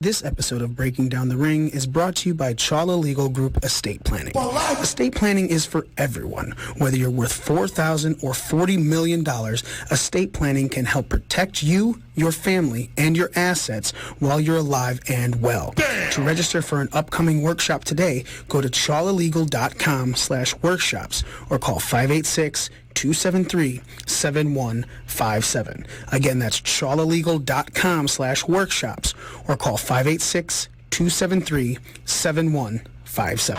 This episode of Breaking Down the Ring is brought to you by Chawla Legal Group Estate Planning. Estate planning is for everyone. Whether you're worth $4,000 or $40 million, estate planning can help protect you, your family, and your assets while you're alive and well. Damn. To register for an upcoming workshop today, go to chawlalegal.com/workshops or call 586-273-7157. Again, that's chawlalegal.com/workshops or call 586-273-7157.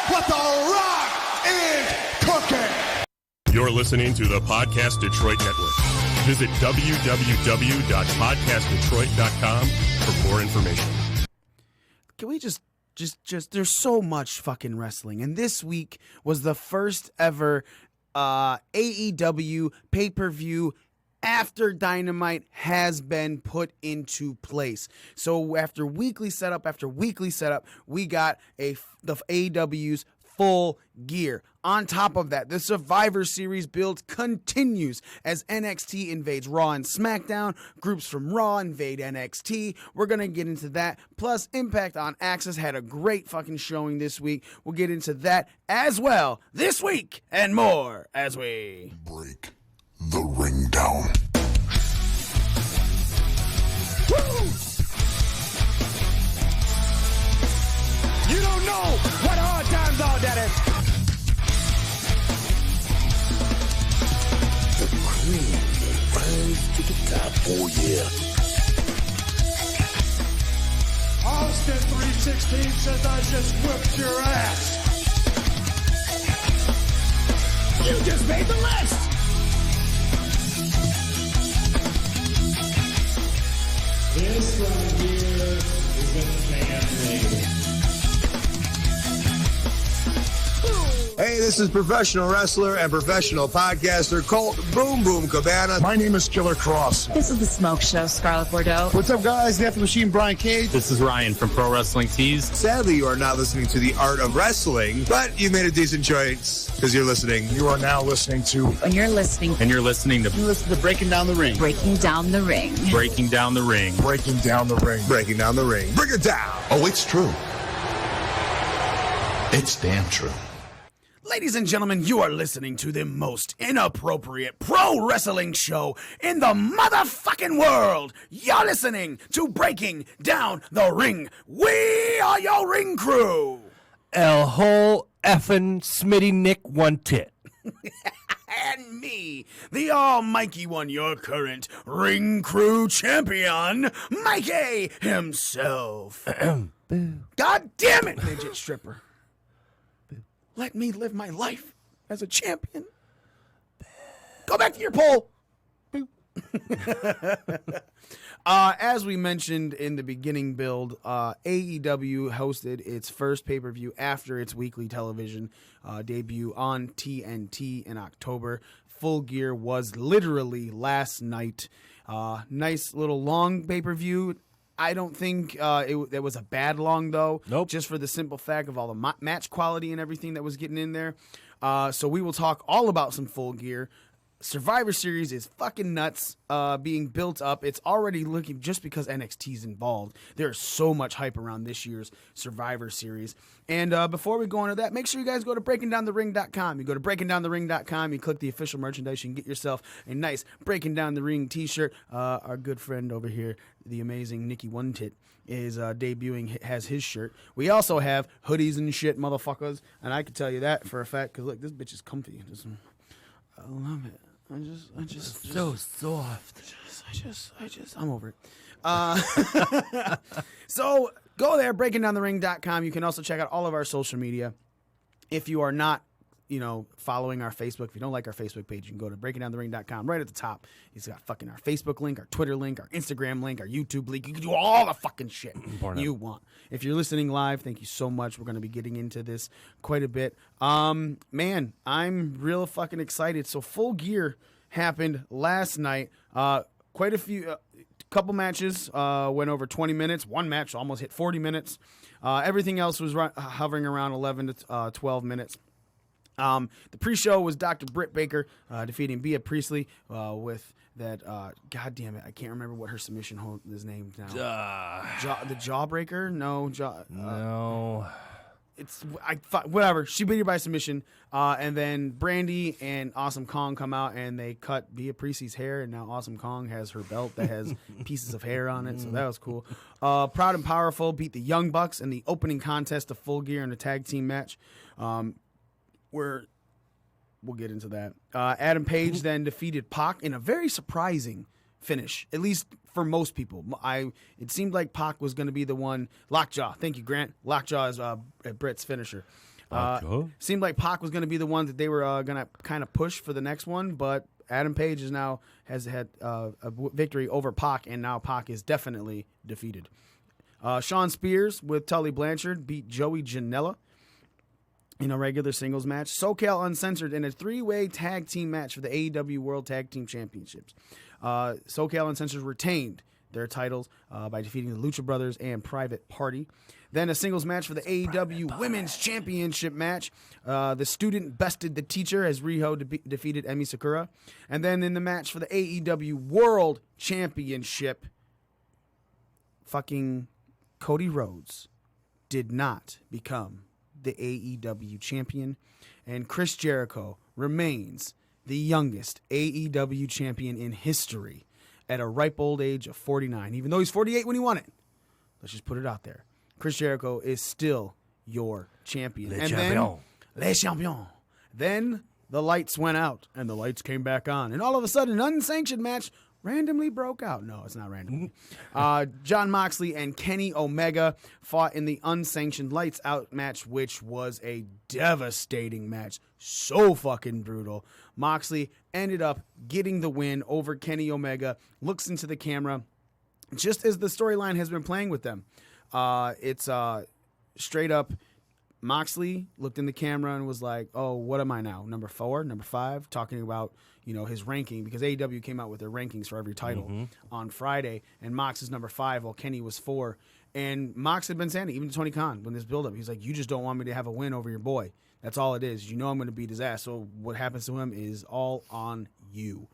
What the Rock is cooking. You're listening to the Podcast Detroit Network. Visit www.podcastdetroit.com for more information. Can we just there's so much fucking wrestling, and this week was the first ever AEW pay-per-view after Dynamite has been put into place. So after weekly setup, we got the AEW's Full Gear. On top of that, the Survivor Series build continues as NXT invades Raw and SmackDown. Groups from Raw invade NXT. We're going to get into that. Plus, Impact on Axis had a great fucking showing this week. We'll get into that as well this week and more as we break the ring down. Woo! You don't know what hard times are, Daddy. The cream will rise to the top. Oh, yeah. Austin 316 says I just whipped your ass. You just made the list. This right here is a family. Hey, this is professional wrestler and professional podcaster Colt Boom Boom Cabana. My name is Killer Cross. This is The Smoke Show, Scarlett Bordeaux. What's up, guys? The F Machine, Brian Cage. This is Ryan from Pro Wrestling Tees. Sadly, you are not listening to The Art of Wrestling, but you made a decent choice because you're listening. You are now listening to... And you're listening to... You listen to Breaking Down the Ring. Breaking Down the Ring. Breaking Down the Ring. Breaking Down the Ring. Breaking Down the Ring. Break it down. Oh, it's true. It's damn true. Ladies and gentlemen, you are listening to the most inappropriate pro wrestling show in the motherfucking world. You're listening to Breaking Down the Ring. We are your ring crew. El whole effing Smitty Nick One Tit. And me, the almighty one, your current ring crew champion, Mikey himself. God damn it, midget stripper. Let me live my life as a champion. Go back to your pole. As we mentioned in the beginning build, AEW hosted its first pay-per-view after its weekly television debut on TNT in October. Full Gear was literally last night. Nice little long pay-per-view. I don't think it was a bad long, though. Nope. Just for the simple fact of all the match quality and everything that was getting in there. So we will talk all about some Full Gear. Survivor Series is fucking nuts being built up. It's already looking, just because NXT's involved, there's so much hype around this year's Survivor Series. And before we go into that, make sure you guys go to breakingdownthering.com. You go to breakingdownthering.com, you click the official merchandise, you can get yourself a nice Breaking Down the Ring t-shirt. Our good friend over here, the amazing Nikki One Tit, is debuting, has his shirt. We also have hoodies and shit, motherfuckers. And I can tell you that for a fact, because look, this bitch is comfy. I love it. I just so soft. I'm over it. So go there, breakingdownthering.com. You can also check out all of our social media. If you are not, following our Facebook, if you don't like our Facebook page, you can go to breakingdownthering.com. Right at the top, it's got fucking our Facebook link, our Twitter link, our Instagram link, our YouTube link. You can do all the fucking shit you want. If you're listening live, thank you so much. We're going to be getting into this quite a bit. Man, I'm real fucking excited. So Full Gear happened last night. Quite a few, couple matches went over 20 minutes. One match almost hit 40 minutes. Everything else was hovering around 11 to 12 minutes. The pre-show was Dr. Britt Baker defeating Bea Priestley with that. God damn it, I can't remember what her submission hold is named now. The Jawbreaker? No, No. It's whatever. She beat her by submission, and then Brandy and Awesome Kong come out and they cut Bea Priestley's hair, and now Awesome Kong has her belt that has pieces of hair on it. So that was cool. Proud and Powerful beat the Young Bucks in the opening contest of Full Gear in a tag team match. We'll get into that. Adam Page then defeated Pac in a very surprising finish, at least for most people. It seemed like Pac was going to be the one. Lockjaw. Thank you, Grant. Lockjaw is Britt's finisher. Seemed like Pac was going to be the one that they were going to kind of push for the next one, but Adam Page has had a victory over Pac, and now Pac is definitely defeated. Shawn Spears with Tully Blanchard beat Joey Janela in a regular singles match. SoCal Uncensored in a 3-way tag team match for the AEW World Tag Team Championships. SoCal Uncensored retained their titles by defeating the Lucha Brothers and Private Party. Then a singles match for the AEW Women's Championship match. The Student bested the Teacher as Riho defeated Emi Sakura. And then in the match for the AEW World Championship, fucking Cody Rhodes did not become the AEW champion, and Chris Jericho remains the youngest AEW champion in history at a ripe old age of 49, even though he's 48 when he won it. Let's just put it out there. Chris Jericho is still your champion. Le champion. Le champion. Then the lights went out, and the lights came back on, and all of a sudden, an unsanctioned match randomly broke out. No, it's not random. Jon Moxley and Kenny Omega fought in the unsanctioned lights out match, which was a devastating match. So fucking brutal. Moxley ended up getting the win over Kenny Omega, looks into the camera, just as the storyline has been playing with them. It's straight up, Moxley looked in the camera and was like, oh, what am I now? Number 4, number 5, talking about, his ranking, because AEW came out with their rankings for every title on Friday, and Mox is number 5 while Kenny was 4. And Mox had been saying it, even to Tony Khan, when this build-up, he's like, you just don't want me to have a win over your boy. That's all it is. I'm going to beat his ass. So what happens to him is all on you.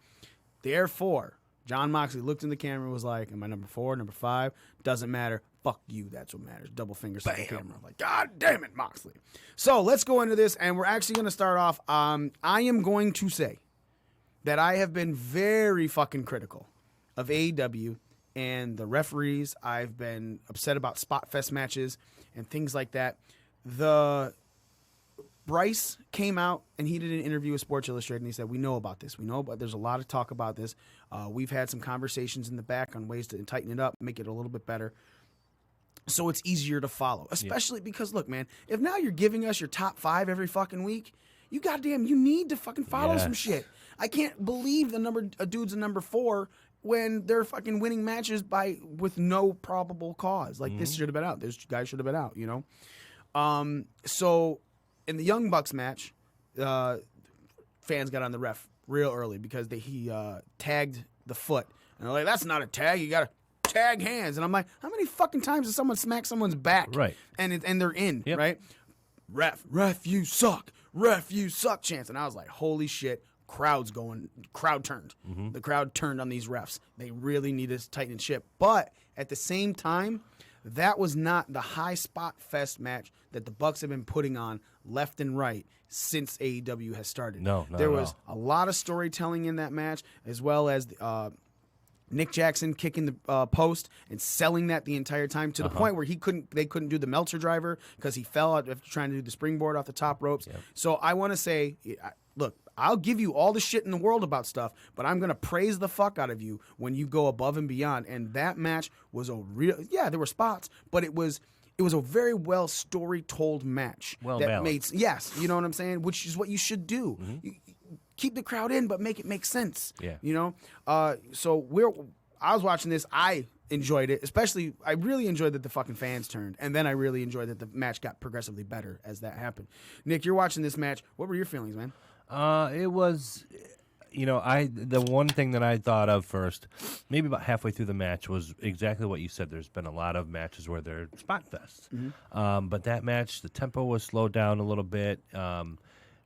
Therefore, Jon Moxley looked in the camera and was like, am I number 4, number 5? Doesn't matter. Fuck you. That's what matters. Double fingers to the camera. Like, God damn it, Moxley. So let's go into this, and we're actually going to start off. I am going to say that I have been very fucking critical of AEW and the referees. I've been upset about Spot Fest matches and things like that. Bryce came out and he did an interview with Sports Illustrated, and he said, we know about this. There's a lot of talk about this. We've had some conversations in the back on ways to tighten it up, make it a little bit better, so it's easier to follow, especially because, look, man, if now you're giving us your top 5 every fucking week, you need to fucking follow some shit. I can't believe a dude's a number 4 when they're fucking winning matches with no probable cause. Like, this should have been out. This guy should have been out, So in the Young Bucks match, fans got on the ref real early because he tagged the foot. And they're like, that's not a tag. You got to tag hands. And I'm like, how many fucking times does someone smack someone's back? Right. And they're in, right? Ref, you suck. Ref, you suck chance. And I was like, holy shit. Crowd turned. The crowd turned on these refs. They really need to tighten ship. But at the same time, that was not the high spot fest match that the Bucks have been putting on left and right since AEW has started. No, there was a lot of storytelling in that match, as well as Nick Jackson kicking the post and selling that the entire time to the point where they couldn't do the Meltzer driver because he fell out after trying to do the springboard off the top ropes. Yep. So I want to say, look, I'll give you all the shit in the world about stuff, but I'm going to praise the fuck out of you when you go above and beyond. And that match was there were spots, but it was a very well story told match. Well balanced. Yes, you know what I'm saying? Which is what you should do. You keep the crowd in, but make it make sense. Yeah. So I was watching this. I enjoyed it, especially I really enjoyed that the fucking fans turned, and then I really enjoyed that the match got progressively better as that happened. Nick, you're watching this match. What were your feelings, man? It was, the one thing that I thought of first, maybe about halfway through the match, was exactly what you said. There's been a lot of matches where they're spot fests. But that match, the tempo was slowed down a little bit.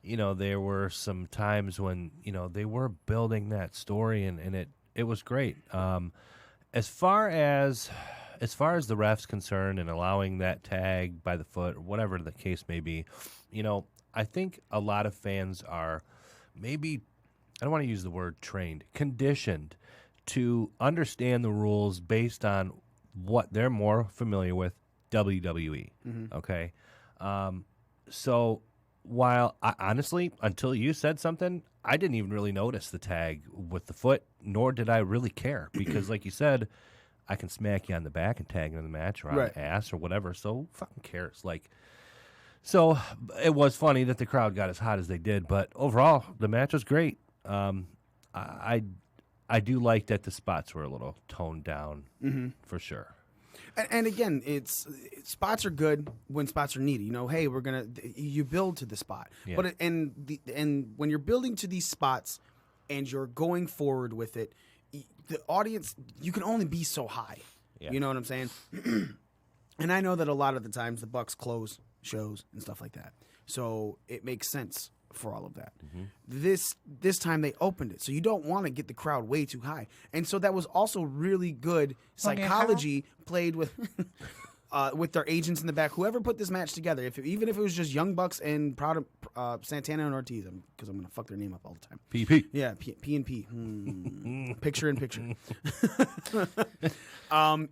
there were some times when, they were building that story and it was great. As far as the ref's concerned and allowing that tag by the foot or whatever the case may be, I think a lot of fans are maybe, I don't want to use the word trained, conditioned to understand the rules based on what they're more familiar with, WWE. Okay? So while honestly, until you said something, I didn't even really notice the tag with the foot, nor did I really care because, like you said, I can smack you on the back and tag you in the match or on the ass or whatever. So who fucking cares? So it was funny that the crowd got as hot as they did, but overall the match was great. I do like that the spots were a little toned down for sure. And again, spots are good when spots are needed. Hey, you build to the spot. Yeah. But and when you're building to these spots and you're going forward with it, the audience, you can only be so high. Yeah. You know what I'm saying? And I know that a lot of the times the Bucks close shows and stuff like that. So it makes sense for all of that. This time they opened it, so you don't want to get the crowd way too high. And so that was also really good psychology played with their agents in the back. Whoever put this match together, even if it was just Young Bucks and Santana and Ortiz, because I'm gonna fuck their name up all the time. PP. Yeah, P and P. Picture in picture.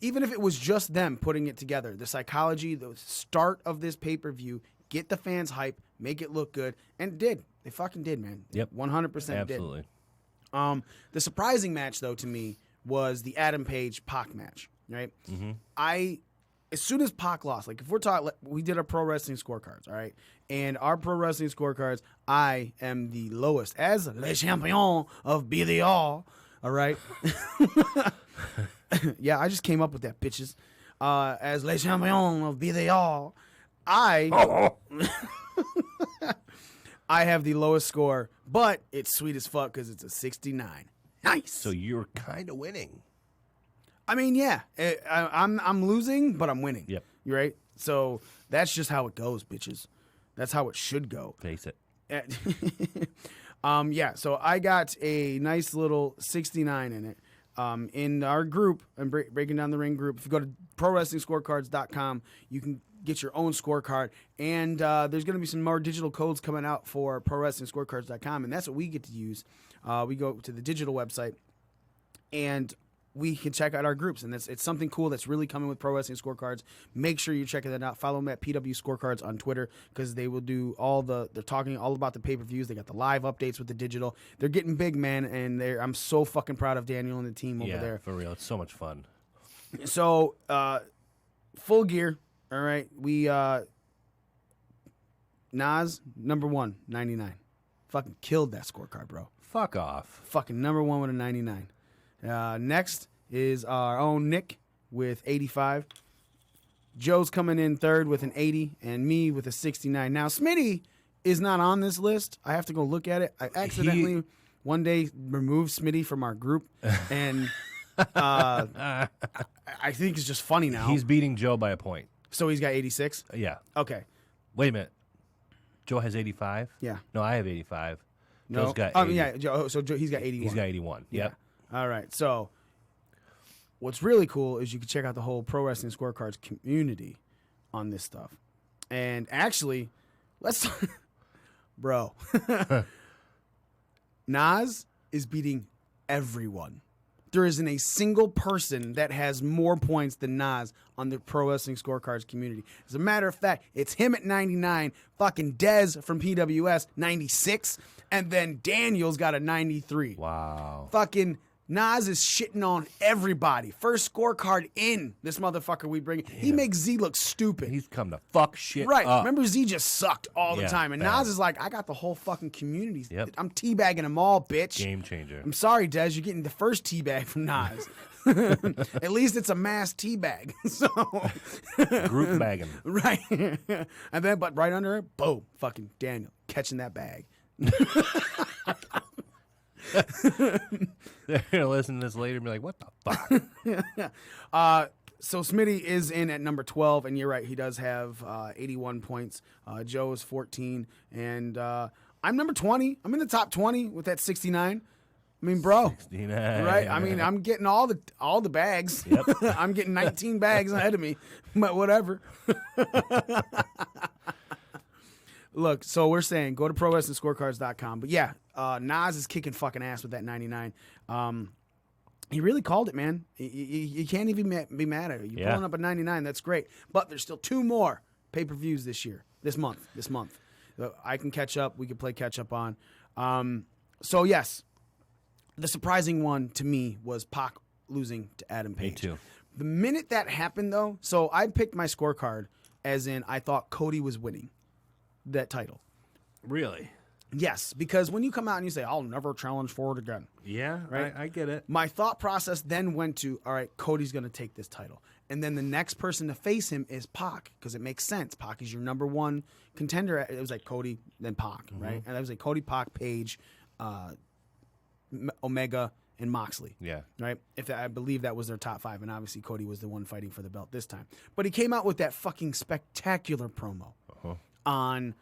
Even if it was just them putting it together, the psychology, the start of this pay-per-view, get the fans hype, make it look good, and it did. They fucking did, man. Yep. 100% did. Absolutely. The surprising match, though, to me, was the Adam Page Pac match, right? As soon as Pac lost, if we're talking, we did our pro wrestling scorecards, all right? And our pro wrestling scorecards, I am the lowest as Le Champion of Be The All right? Yeah, I just came up with that, bitches. As Le Champion of Be The All, I have the lowest score, but it's sweet as fuck because it's a 69. Nice. So you're kind of winning. I mean, yeah, I'm losing, but I'm winning. Yep. You right? So that's just how it goes, bitches. That's how it should go. Face it. Yeah. So I got a nice little 69 in it. In our group, and Breaking Down the Ring group, if you go to ProWrestlingScorecards.com, you can get your own scorecard, and there's going to be some more digital codes coming out for ProWrestlingScorecards.com, and that's what we get to use. We go to the digital website, and we can check out our groups, and it's something cool that's really coming with Pro Wrestling Scorecards. Make sure you're checking that out. Follow them at PW Scorecards on Twitter because they will do they're talking all about the pay-per-views. They got the live updates with the digital. They're getting big, man, and I'm so fucking proud of Daniel and the team over there. For real. It's so much fun. So, Full Gear, all right. We, Nas, number 1, 99. Fucking killed that scorecard, bro. Fuck off. Fucking number 1 with a 99. Next is our own Nick with 85. Joe's coming in third with an 80, and me with a 69. Now, Smitty is not on this list. I have to go look at it. I accidentally one day removed Smitty from our group, and I think it's just funny now. He's beating Joe by a point. So he's got 86? Yeah. Okay. Wait a minute. Joe has 85? Yeah. No, I have 85. No. Joe's got 80. Yeah. So he's got 81. He's got 81. Yep. Yeah. All right. So what's really cool is you can check out the whole Pro Wrestling Scorecards community on this stuff. And actually, let's bro. Nas is beating everyone. There isn't a single person that has more points than Nas on the Pro Wrestling Scorecards community. As a matter of fact, it's him at 99, fucking Dez from PWS, 96, and then Daniel's got a 93. Wow. Fucking Nas is shitting on everybody. First scorecard in, this motherfucker we bring. He makes Z look stupid. He's come to fuck shit Right. up. Remember, Z just sucked all the Yeah, time. And bad. Nas is like, I got the whole fucking community. Yep. I'm teabagging them all, bitch. Game changer. I'm sorry, Dez. You're getting the first teabag from Nas. At least it's a mass teabag. So Group bagging. Right. And then, but right under it, boom, fucking Daniel catching that bag. They're going to listen to this later and be like, what the fuck? So Smitty is in at number 12, and you're right, he does have 81 points. Joe is 14, and I'm number 20. I'm in the top 20 with that 69. I mean, bro, 69. right? I mean, I'm getting all the bags. Yep. I'm getting 19 bags ahead of me, but whatever. Look, so we're saying go to ProWrestlingScorecards.com. But yeah, Nas is kicking fucking ass with that 99. He really called it, man. You can't even be mad at it. You're pulling up a 99. That's great. But there's still 2 more pay-per-views this month. So I can catch up. We can play catch up on. So yes, the surprising one to me was Pac losing to Adam Page. Me too. The minute that happened, though, so I picked my scorecard as in I thought Cody was winning that title. Really? Yes, because when you come out and you say, I'll never challenge for it again. Yeah, right? I get it. My thought process then went to, all right, Cody's going to take this title. And then the next person to face him is Pac, because it makes sense. Pac is your number one contender. It was like Cody, then Pac, right? And that was like Cody, Pac, Page, Omega, and Moxley. Yeah. Right? I believe that was their top 5, and obviously Cody was the one fighting for the belt this time. But he came out with that fucking spectacular promo on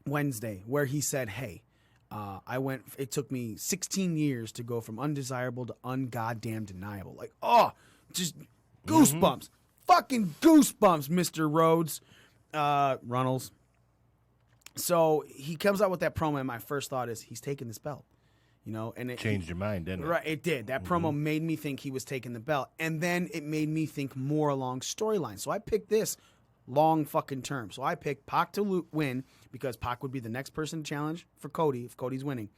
Wednesday where he said, hey, it took me 16 years to go from undesirable to ungoddamn deniable. Like, just goosebumps. Fucking goosebumps, Mr. Rhodes. Runnels. So he comes out with that promo, and my first thought is he's taking this belt. You know, and it changed your mind, didn't it? Right, it did. That promo made me think he was taking the belt, and then it made me think more along storyline. So I picked this long fucking term. So I picked Pac to win because Pac would be the next person to challenge for Cody if Cody's winning.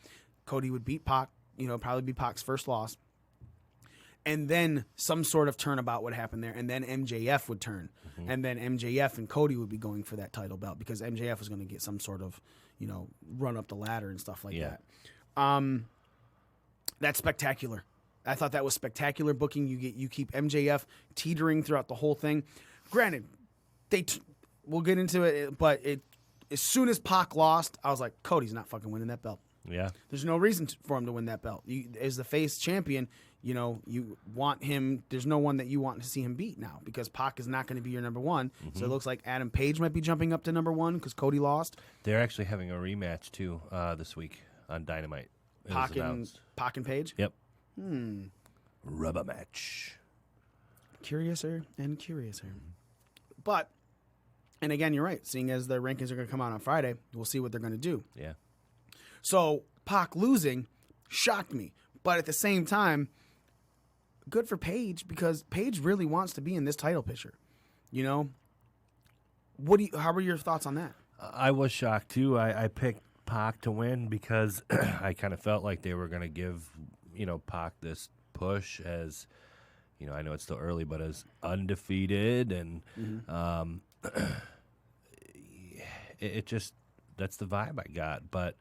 Cody would beat Pac. Probably be Pac's first loss. And then some sort of turnabout would happen there, and then MJF would turn, and then MJF and Cody would be going for that title belt because MJF was going to get some sort of, run up the ladder and stuff like that. That's spectacular. I thought that was spectacular booking. You keep MJF teetering throughout the whole thing. Granted, we'll get into it, but as soon as Pac lost, I was like, Cody's not fucking winning that belt. Yeah. There's no reason for him to win that belt. As the face champion, you want him. There's no one that you want to see him beat now because Pac is not going to be your number one. So it looks like Adam Page might be jumping up to number one because Cody lost. They're actually having a rematch too this week on Dynamite. Pac and Page? Yep. Rubber match. Curiouser and curiouser. But, and again, you're right. Seeing as the rankings are going to come out on Friday, we'll see what they're going to do. Yeah. So, Pac losing shocked me. But at the same time, good for Page because Page really wants to be in this title picture. How were your thoughts on that? I was shocked too. I picked Pac to win because I kind of felt like they were going to give, Pac this push as, I know it's still early, but as undefeated and it just, that's the vibe I got. But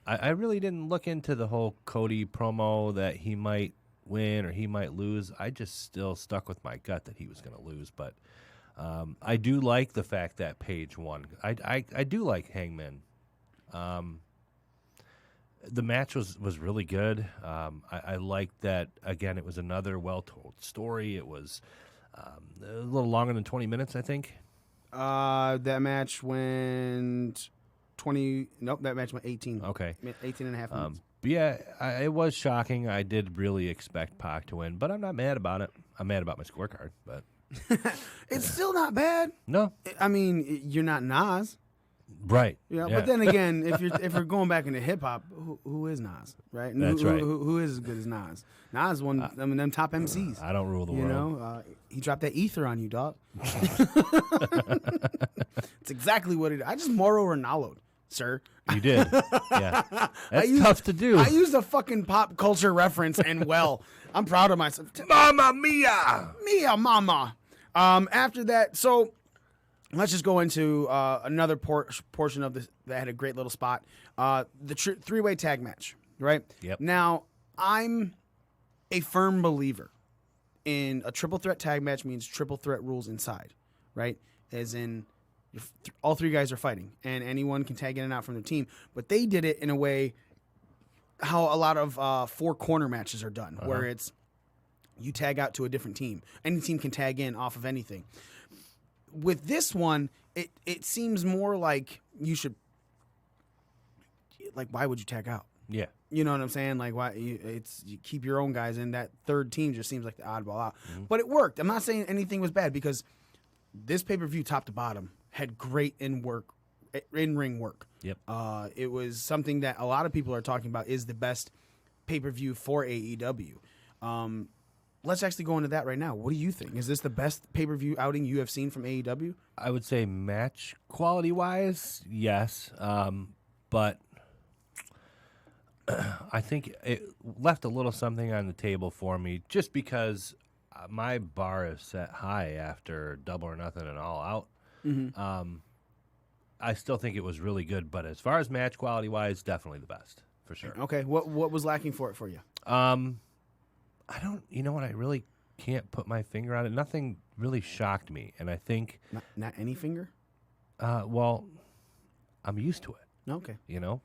I really didn't look into the whole Cody promo that he might win or he might lose. I just still stuck with my gut that he was going to lose. But I do like the fact that Page won. I do like Hangman. The match was really good. I liked that, again, it was another well-told story. It was a little longer than 20 minutes, I think. That match went 20. Nope, that match went 18. Okay. 18 and a half minutes. But yeah, it was shocking. I did really expect Pac to win, but I'm not mad about it. I'm mad about my scorecard, but it's still not bad. No. I mean, you're not Nas. Right. Yeah, but then again, if you're going back into hip hop, who is Nas, right? And That's who, right. Who is as good as Nas? Nas one. Them top MCs. I don't rule the world. He dropped that ether on you, dog. It's exactly what it. I just Moro Ronaldo'd, sir. You did. Yeah. That's tough to do. I used a fucking pop culture reference, and I'm proud of myself. Mamma mia, mia, mama. After that, so. Let's just go into another portion of this that had a great little spot. The three-way tag match, right? Yep. Now, I'm a firm believer in a triple threat tag match means triple threat rules inside, right? As in, all three guys are fighting, and anyone can tag in and out from their team. But they did it in a way how a lot of four-corner matches are done, where it's you tag out to a different team. Any team can tag in off of anything. With this one, it seems more like you should like, why would you tag out? Yeah. You know what I'm saying? Like, why you keep your own guys in. That third team just seems like the oddball out. But it worked. I'm not saying anything was bad because this pay-per-view, top to bottom, had great in-ring work. Yep. It was something that a lot of people are talking about is the best pay-per-view for AEW. Let's actually go into that right now. What do you think? Is this the best pay-per-view outing you have seen from AEW? I would say match quality-wise, yes. But I think it left a little something on the table for me just because my bar is set high after Double or Nothing and All Out. I still think it was really good, but as far as match quality-wise, definitely the best, for sure. Okay. What was lacking for it for you? I don't, you know what, I really can't put my finger on it. Nothing really shocked me, and I think... Not any finger? Well, I'm used to it. Okay. You know?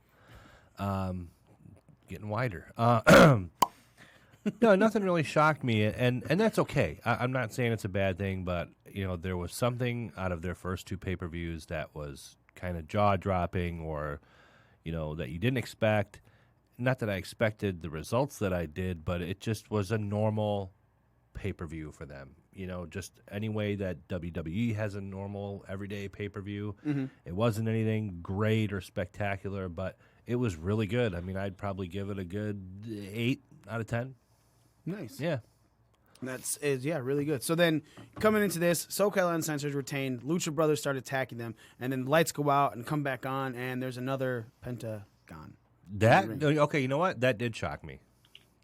Getting wider. No, nothing really shocked me, and that's okay. I'm not saying it's a bad thing, but, you know, there was something out of their first two pay-per-views that was kind of jaw-dropping or, you know, that you didn't expect. Not that I expected the results that I did, but it just was a normal pay-per-view for them. You know, just any way that WWE has a normal, everyday pay-per-view. It wasn't anything great or spectacular, but it was really good. I mean, I'd probably give it a good 8 out of 10. Nice. Yeah. That's really good. So then, coming into this, SoCal Uncensored retained. Lucha Brothers started attacking them, and then lights go out and come back on, and there's another Pentagon. Okay, you know what? That did shock me.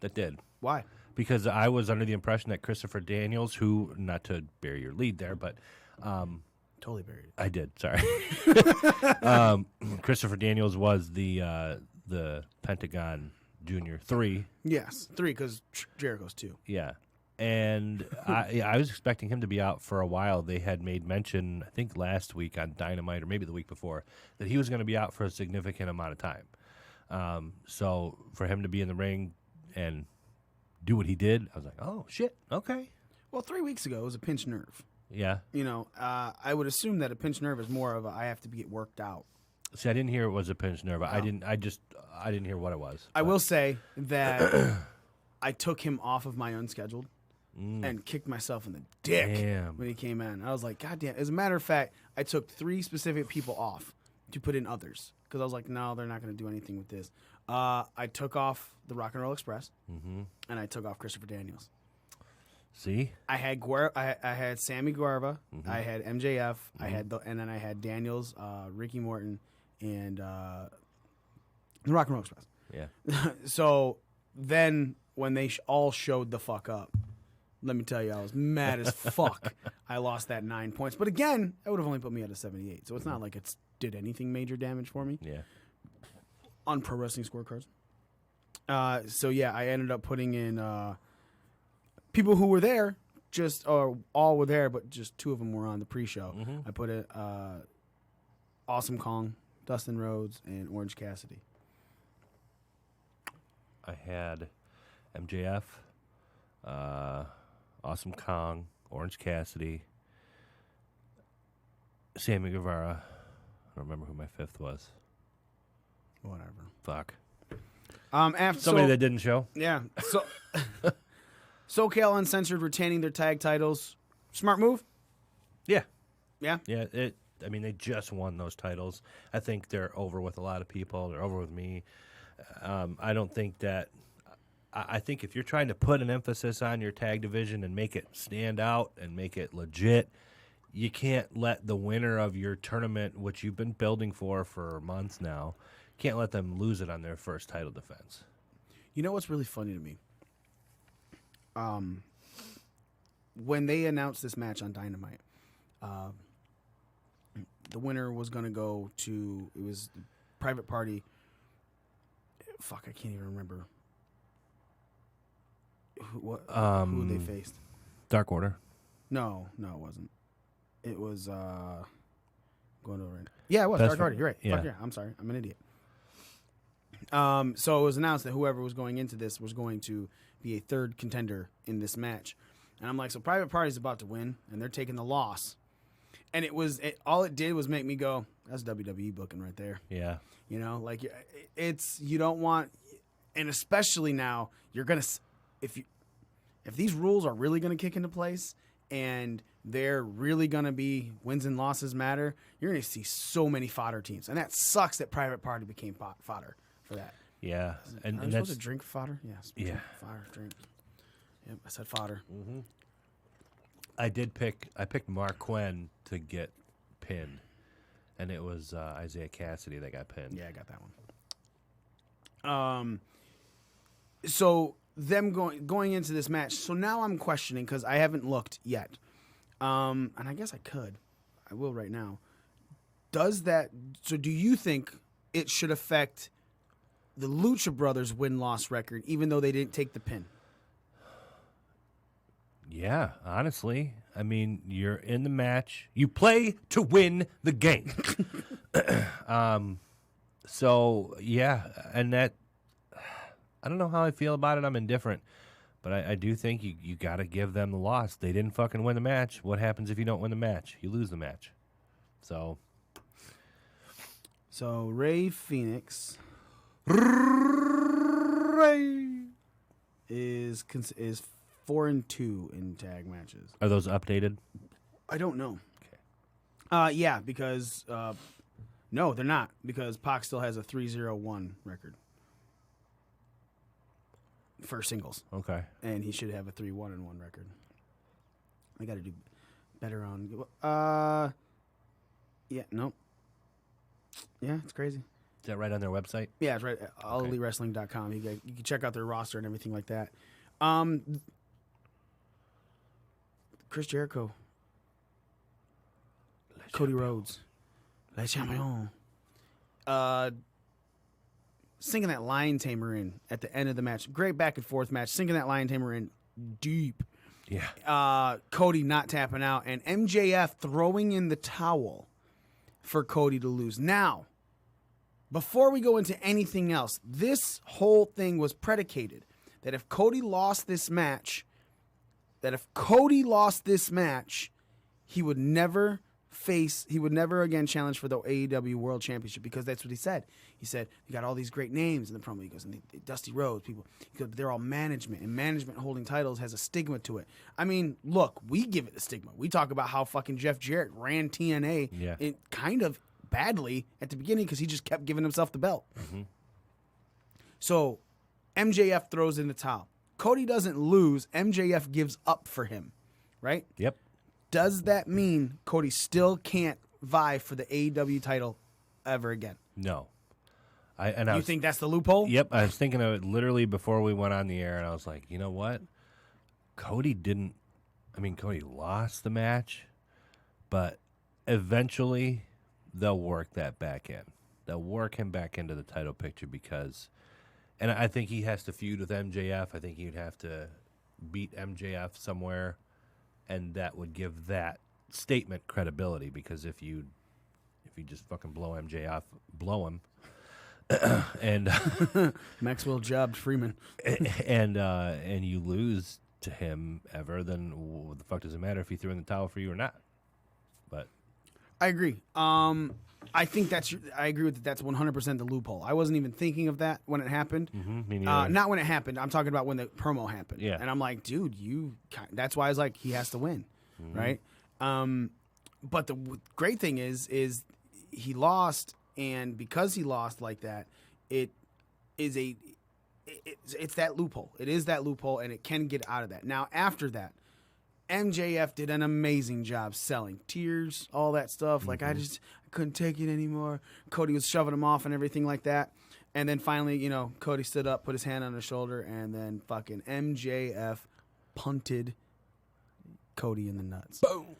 That did. Why? Because I was under the impression that Christopher Daniels, who, not to bury your lead there, but... totally buried it. I did, sorry. Christopher Daniels was the Pentagon Junior 3. Yes, 3, because Jericho's 2. Yeah. And I was expecting him to be out for a while. They had made mention, I think last week on Dynamite, or maybe the week before, that he was going to be out for a significant amount of time. So for him to be in the ring and do what he did, I was like, oh, shit, okay. Well, 3 weeks ago, it was a pinched nerve. Yeah. You know, I would assume that a pinched nerve is more of I have to get worked out. See, I didn't hear it was a pinched nerve. I didn't hear what it was. I will say that I took him off of my unscheduled and kicked myself in the dick when he came in. I was like, God damn. As a matter of fact, I took 3 specific people off to put in others because I was like, no, they're not going to do anything with this. I took off the Rock and Roll Express and I took off Christopher Daniels. See, I had I had Sammy Guevara, I had MJF, and then I had Daniels, Ricky Morton, and the Rock and Roll Express. Yeah. So then when they all showed the fuck up, let me tell you, I was mad as fuck. I lost that 9 points, but again, that would have only put me at a 78. So it's not like it's did anything major damage for me. Yeah. On Pro Wrestling Scorecards. So yeah, I ended up putting in. People who were there, all were there, but just 2 of them were on the pre-show. I put it Awesome Kong, Dustin Rhodes, and Orange Cassidy. I had MJF, Awesome Kong, Orange Cassidy, Sammy Guevara. I don't remember who my 5th was. Whatever. Fuck. After somebody that didn't show. Yeah. So. SoCal Uncensored retaining their tag titles. Smart move? Yeah. Yeah? Yeah. I mean, they just won those titles. I think they're over with a lot of people. They're over with me. I don't think that... I think if you're trying to put an emphasis on your tag division and make it stand out and make it legit, you can't let the winner of your tournament, which you've been building for months now, can't let them lose it on their first title defense. You know what's really funny to me? When they announced this match on Dynamite, the winner was going to go to, it was Private Party. Fuck, I can't even remember who they faced. Dark Order. No, it wasn't. It was going over it. Yeah, it was Dark Order. You're right. Yeah. Fuck yeah, I'm sorry. I'm an idiot. So it was announced that whoever was going into this was going to be a third contender in this match. And I'm like, so Private Party's about to win, and they're taking the loss. And all it did was make me go, That's WWE booking right there. Yeah. You know, like it's you don't want, and especially now you're gonna if these rules are really gonna kick into place and they're really gonna be wins and losses matter, you're gonna see so many fodder teams, and that sucks that Private Party became fodder for that. Yeah, and that's supposed to drink fodder. Yes. Yeah. Fodder drink. Yep, I said fodder. Mm-hmm. I picked Mark Quinn to get pinned, and it was Isaiah Cassidy that got pinned. Yeah, I got that one. So them going into this match. So now I'm questioning because I haven't looked yet, and I guess I could. I will right now. Does that? So do you think it should affect the Lucha Brothers win-loss record, even though they didn't take the pin? Yeah, honestly. I mean, you're in the match. You play to win the game. So, yeah, and that, I don't know how I feel about it. I'm indifferent. But I do think you got to give them the loss. They didn't fucking win the match. What happens if you don't win the match? You lose the match. So Rey Fenix is 4-2 in tag matches. Are those updated? I don't know. Okay. Yeah, because no, they're not, because Pac still has a 3-0-1 record for singles. Okay. And he should have a 3-1-1 record. I got to do better on. Yeah, no. Yeah, it's crazy. Is that right on their website? Yeah, it's right at allelitewrestling.com. You can check out their roster and everything like that. Chris Jericho, Cody Rhodes, Le Champion, sinking that Lion Tamer in at the end of the match. Great back and forth match. Sinking that Lion Tamer in deep. Yeah. Cody not tapping out, and MJF throwing in the towel for Cody to lose. Now, before we go into anything else, this whole thing was predicated that if Cody lost this match, he would never again challenge for the AEW World Championship, because that's what he said. He said, you got all these great names in the promo. He goes, and Dusty Rhodes, people, he goes, they're all management, and management holding titles has a stigma to it. I mean, look, we give it a stigma. We talk about how fucking Jeff Jarrett ran TNA it kind of badly at the beginning because he just kept giving himself the belt. Mm-hmm. So MJF throws in the towel. Cody doesn't lose. MJF gives up for him, right? Yep. Does that mean Cody still can't vie for the AEW title ever again? No. You think that's the loophole? Yep. I was thinking of it literally before we went on the air, and I was like, you know what? Cody lost the match, but eventually they'll work that back in. They'll work him back into the title picture because, and I think he has to feud with MJF. I think he'd have to beat MJF somewhere, and that would give that statement credibility, because if you just fucking blow MJF, blow him, and Maxwell jobbed Freeman, and you lose to him ever, then what the fuck does it matter if he threw in the towel for you or not? But I agree. I think I agree with that. That's 100% the loophole. I wasn't even thinking of that when it happened. Mm-hmm, me neither. Not when it happened. I'm talking about when the promo happened. Yeah. And I'm like, dude, that's why I was like, he has to win, right? But the great thing is he lost, and because he lost like that, it's that loophole. It is that loophole, and it can get out of that. Now, after that, MJF did an amazing job selling tears, all that stuff. Like, I couldn't take it anymore. Cody was shoving him off and everything like that. And then finally, Cody stood up, put his hand on his shoulder, and then fucking MJF punted Cody in the nuts. Boom.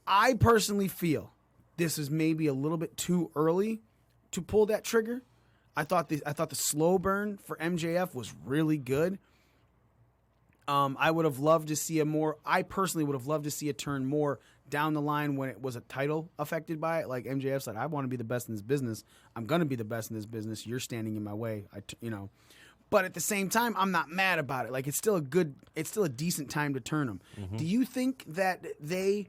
I personally feel this is maybe a little bit too early to pull that trigger. I thought the slow burn for MJF was really good. I would have loved to see I personally would have loved to see a turn more down the line when it was a title affected by it. Like MJF said, I want to be the best in this business. I'm going to be the best in this business. You're standing in my way. But at the same time, I'm not mad about it. Like, it's still a decent time to turn them. Mm-hmm. Do you think that they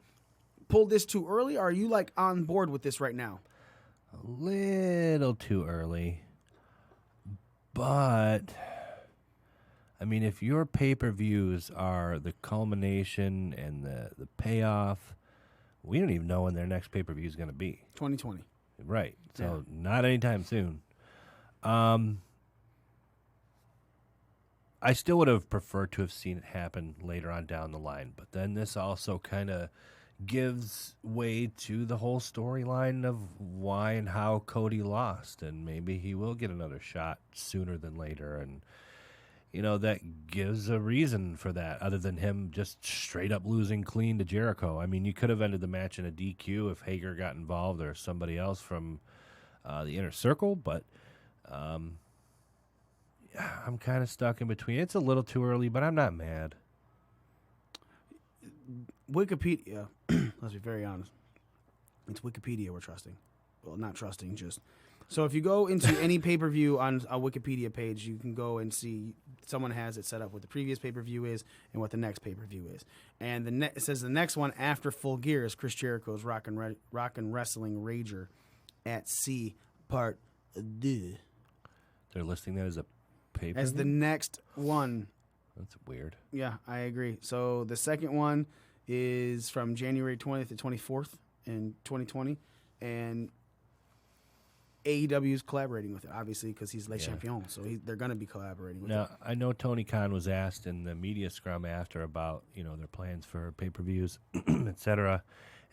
pulled this too early, or are you like on board with this right now? a little too early. But, I mean, if your pay-per-views are the culmination and the payoff, we don't even know when their next pay-per-view is going to be. 2020. Right. So not anytime soon. I still would have preferred to have seen it happen later on down the line, but then this also kind of gives way to the whole storyline of why and how Cody lost, and maybe he will get another shot sooner than later, and that gives a reason for that other than him just straight up losing clean to Jericho. I mean, you could have ended the match in a DQ if Hager got involved or somebody else from the Inner Circle, but I'm kind of stuck in between. It's a little too early, but I'm not mad. Wikipedia, let's be very honest, it's Wikipedia we're trusting. Well, not trusting, just... So if you go into any pay-per-view on a Wikipedia page, you can go and see someone has it set up what the previous pay-per-view is and what the next pay-per-view is. And it says the next one after Full Gear is Chris Jericho's Rock and Wrestling Rager at Sea Part 2. They're listing that as a pay-per-view? As the next one. That's weird. Yeah, I agree. So the second one is from January 20th to 24th in 2020. And AEW is collaborating with it, obviously, because he's Le Champion. So they're going to be collaborating with it. Now, I know Tony Khan was asked in the media scrum after about, their plans for pay-per-views, et cetera.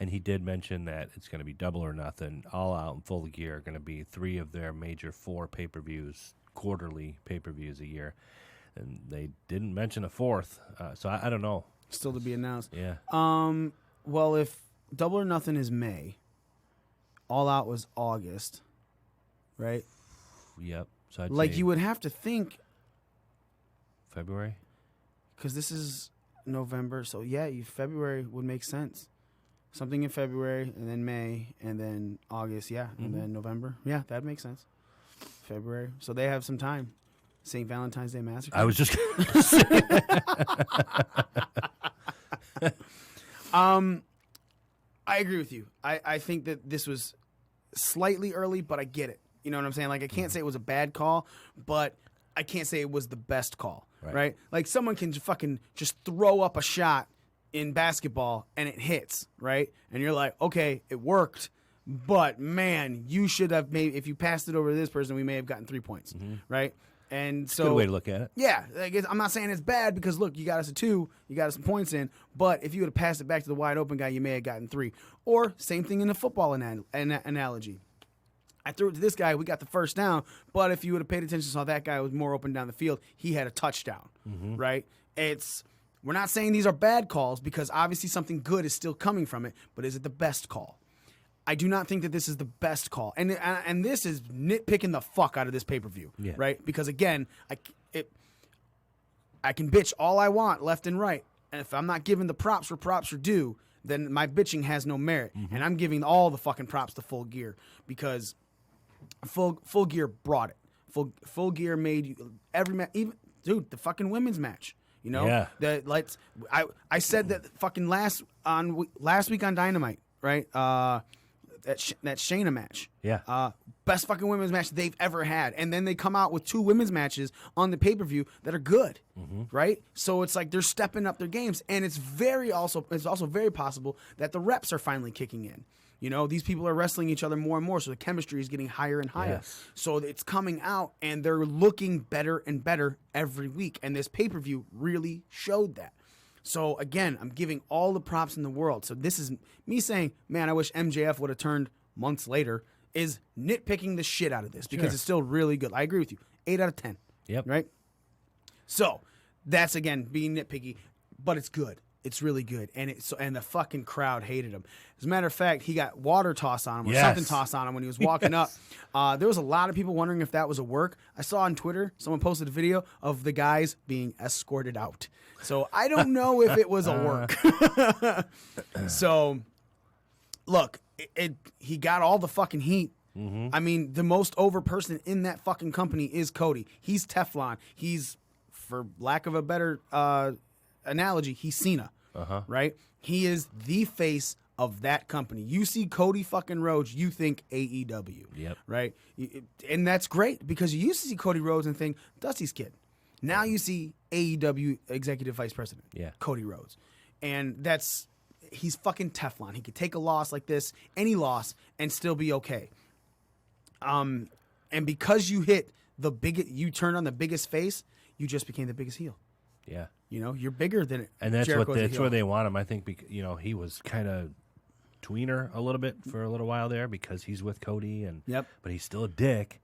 And he did mention that it's going to be Double or Nothing, All Out, and Full Gear are going to be 3 of their major 4 pay-per-views, quarterly pay-per-views a year. And they didn't mention a 4th. So I don't know. Still to be announced. Yeah. Well, if Double or Nothing is May, All Out was August, right? Yep. So you would have to think February, because this is November. So February would make sense. Something in February, and then May, and then August, and then November. Yeah, that makes sense. February. So they have some time. St. Valentine's Day Massacre. I was just going to say. I agree with you. I think that this was slightly early, but I get it. You know what I'm saying? Like, I can't say it was a bad call, but I can't say it was the best call, right? Like, someone can fucking just throw up a shot in basketball and it hits, right? And you're like, okay, it worked, but man, you should have maybe, if you passed it over to this person, we may have gotten 3 points, right? And so, good way to look at it. Yeah, I'm not saying it's bad because look, you got us a 2, you got us some points in, but if you would have passed it back to the wide open guy, you may have gotten 3. Or same thing in the football analogy. I threw it to this guy, we got the first down, but if you would have paid attention, saw that guy was more open down the field, he had a touchdown, right? We're not saying these are bad calls because obviously something good is still coming from it, but is it the best call? I do not think that this is the best call. And this is nitpicking the fuck out of this pay-per-view, right? Because again, I can bitch all I want left and right, and if I'm not giving the props where props are due, then my bitching has no merit. And I'm giving all the fucking props to Full Gear because Full Gear brought it. Full Gear made every match, even dude, the fucking women's match. You know, I said that fucking last week on Dynamite, right? That Shayna match, best fucking women's match they've ever had, and then they come out with 2 women's matches on the pay-per-view that are good, right? So it's like they're stepping up their games, and it's also very possible that the reps are finally kicking in. You know, these people are wrestling each other more and more, so the chemistry is getting higher and higher. Yes. So it's coming out, and they're looking better and better every week, and this pay-per-view really showed that. So, again, I'm giving all the props in the world. So this is me saying, man, I wish MJF would have turned months later, is nitpicking the shit out of this because it's still really good. I agree with you. 8 out of 10. Yep. Right? So that's, again, being nitpicky, but it's good. It's really good. And the fucking crowd hated him. As a matter of fact, he got water tossed on him or something tossed on him when he was walking up. There was a lot of people wondering if that was a work. I saw on Twitter, someone posted a video of the guys being escorted out. So I don't know if it was a work. So, look, he got all the fucking heat. I mean, the most over person in that fucking company is Cody. He's Teflon. He's, for lack of a better analogy, he's Cena, right? He is the face of that company. You see Cody fucking Rhodes, you think AEW. Yep. Right? And that's great because you used to see Cody Rhodes and think, Dusty's kid. Now you see AEW Executive Vice President, Cody Rhodes. And he's fucking Teflon. He could take a loss like this, any loss, and still be okay. And because you turn on the biggest face, you just became the biggest heel. Yeah. You're bigger than it. And that's where they want him. I think, he was kind of tweener a little bit for a little while there because he's with Cody, but he's still a dick.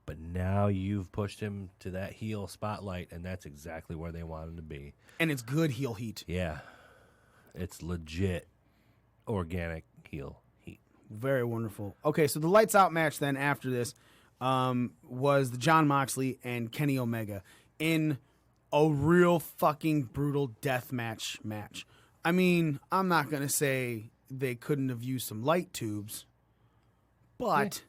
But now you've pushed him to that heel spotlight, and that's exactly where they want him to be. And it's good heel heat. Yeah. It's legit organic heel heat. Very wonderful. Okay, so the lights out match then after this was the Jon Moxley and Kenny Omega in a real fucking brutal death match. I mean, I'm not going to say they couldn't have used some light tubes, but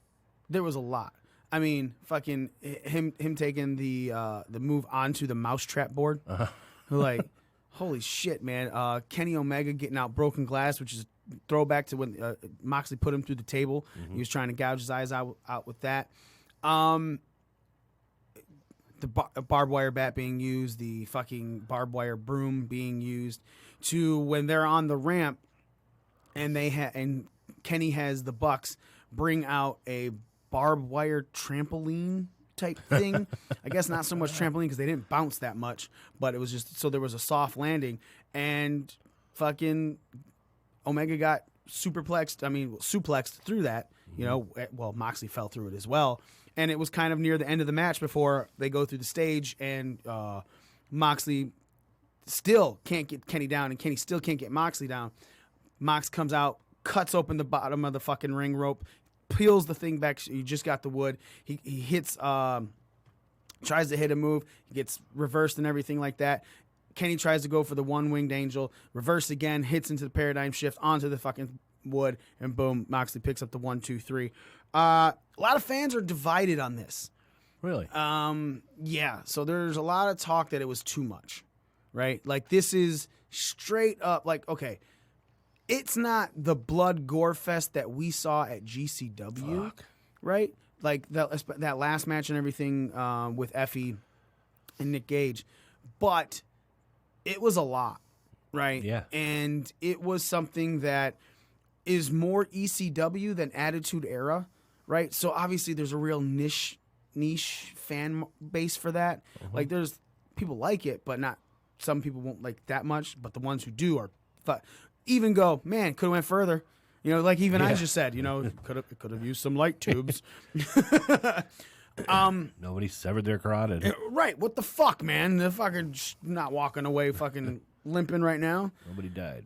there was a lot. I mean, fucking him taking the move onto the mousetrap board. Like, holy shit, man. Kenny Omega getting out broken glass, which is a throwback to when Moxley put him through the table. He was trying to gouge his eyes out with that. The barbed wire bat being used, the fucking barbed wire broom being used, to when they're on the ramp and and Kenny has the Bucks bring out a barbed wire trampoline type thing. I guess not so much trampoline because they didn't bounce that much, but it was just so there was a soft landing, and fucking Omega got suplexed through that. Well, Moxley fell through it as well. And it was kind of near the end of the match before they go through the stage, and Moxley still can't get Kenny down, and Kenny still can't get Moxley down. Mox comes out, cuts open the bottom of the fucking ring rope, peels the thing back. He just got the wood. He hits, tries to hit a move. He gets reversed and everything like that. Kenny tries to go for the one-winged angel, reverse again, hits into the paradigm shift onto the fucking wood, and boom, Moxley picks up the 1, 2, 3. A lot of fans are divided on this. Really? Yeah. So there's a lot of talk that it was too much, right? Like, this is straight up, like, okay, it's not the blood gore fest that we saw at GCW, right? Like that last match and everything with Effie and Nick Gage, but it was a lot, right? Yeah. And it was something that is more ECW than Attitude Era, right? So obviously there's a real niche fan base for that. Like, there's people like it, but not some people won't like that much. But the ones who do are even go, man, could have went further. Like even I just said, could have used some light tubes. Nobody severed their carotid. Right? What the fuck, man? They're fucking not walking away, fucking limping right now. Nobody died.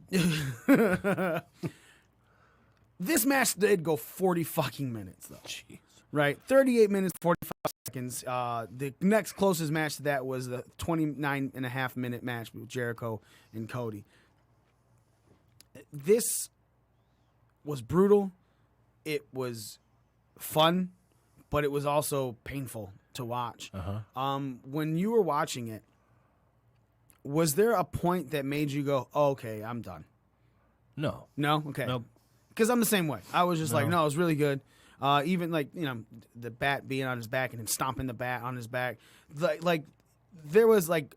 This match did go 40 fucking minutes, though. Jeez. Right? 38 minutes, 45 seconds. The next closest match to that was the 29.5-minute match with Jericho and Cody. This was brutal. It was fun, but it was also painful to watch. When you were watching it, was there a point that made you go, oh, okay, I'm done? No. No? Okay. Nope. Because I'm the same way. I was just like, no, it was really good. Even like, the bat being on his back and him stomping the bat on his back. Like there was like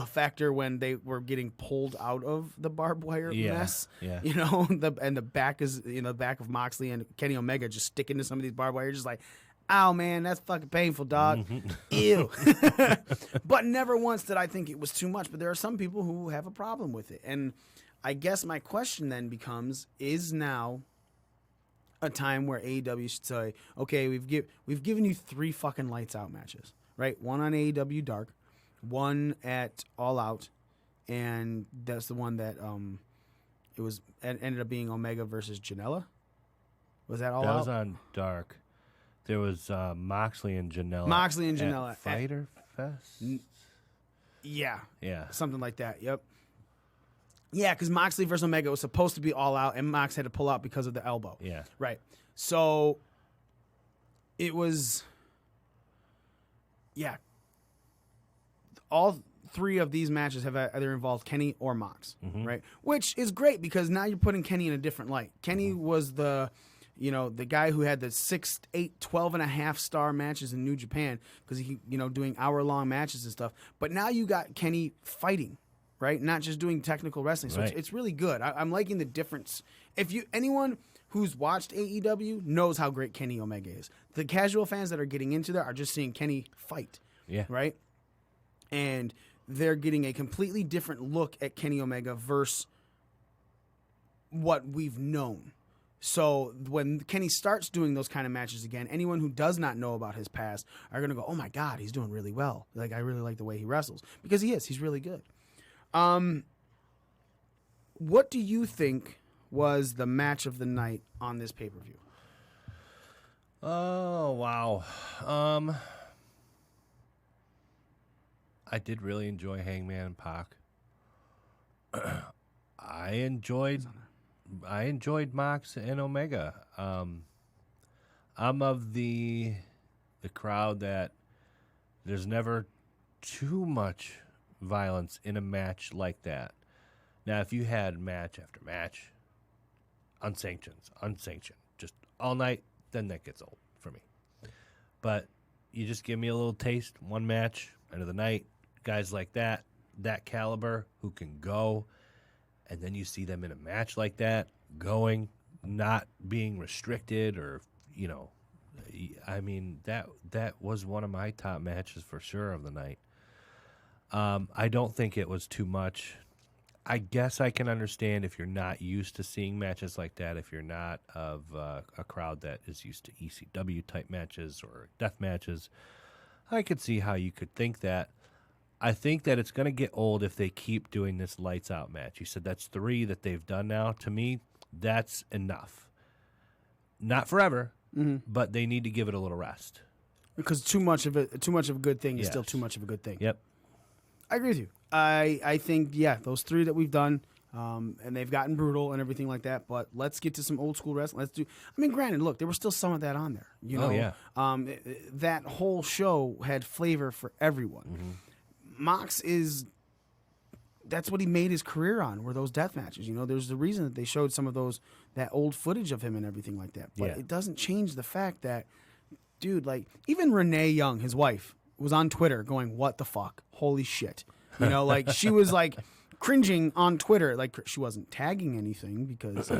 factor when they were getting pulled out of the barbed wire mess. Yeah. And the back is the back of Moxley and Kenny Omega just sticking to some of these barbed wire, just like, ow, man, that's fucking painful, dog. Ew. But never once did I think it was too much. But there are some people who have a problem with it. And I guess my question then becomes, is now a time where AEW should say, okay, we've given you 3 fucking lights out matches, right? One on AEW Dark, one at All Out, and that's the one that ended up being Omega versus Janela. Was that All Out? That was on Dark. There was Moxley and Janela. Moxley and Janela at Fighter Fest. Yeah. Something like that. Yep. Yeah, because Moxley versus Omega was supposed to be All Out, and Mox had to pull out because of the elbow. Yeah. Right. So it was, yeah. 3 of these matches have either involved Kenny or Mox, right? Which is great because now you're putting Kenny in a different light. Kenny was the guy who had the 6, 8, 12 and a half star matches in New Japan because he, doing hour-long matches and stuff. But now you got Kenny fighting, right? Not just doing technical wrestling. So it's really good. I'm liking the difference. Anyone who's watched AEW knows how great Kenny Omega is. The casual fans that are getting into that are just seeing Kenny fight, right? And they're getting a completely different look at Kenny Omega versus what we've known. So when Kenny starts doing those kind of matches again, anyone who does not know about his past are going to go, oh my God, he's doing really well. Like, I really like the way he wrestles. Because he is. He's really good. What do you think was the match of the night on this pay-per-view? Oh, wow. I did really enjoy Hangman and Pac. I enjoyed Mox and Omega. I'm of the crowd that there's never too much violence in a match like that. Now, if you had match after match, unsanctioned, just all night, then that gets old for me. But you just give me a little taste, one match, end of the night, guys like that caliber who can go, and then you see them in a match like that, going, not being restricted or, I mean, that was one of my top matches for sure of the night. I don't think it was too much. I guess I can understand if you're not used to seeing matches like that, if you're not of a crowd that is used to ECW type matches or death matches, I could see how you could think that. I think that it's going to get old if they keep doing this lights out match. You said that's 3 that they've done now. To me, that's enough. Not forever, but they need to give it a little rest. Because too much of a good thing is still too much of a good thing. Yep. I agree with you. I think, those 3 that we've done, and they've gotten brutal and everything like that, but let's get to some old school wrestling. Granted, look, there was still some of that on there. That whole show had flavor for everyone. Mox that's what he made his career on, were those death matches. There's the reason that they showed some of that old footage of him and everything like that. But it doesn't change the fact that, dude, like, even Renee Young, his wife, was on Twitter going, what the fuck? Holy shit. Like, she was like cringing on Twitter. Like, she wasn't tagging anything because,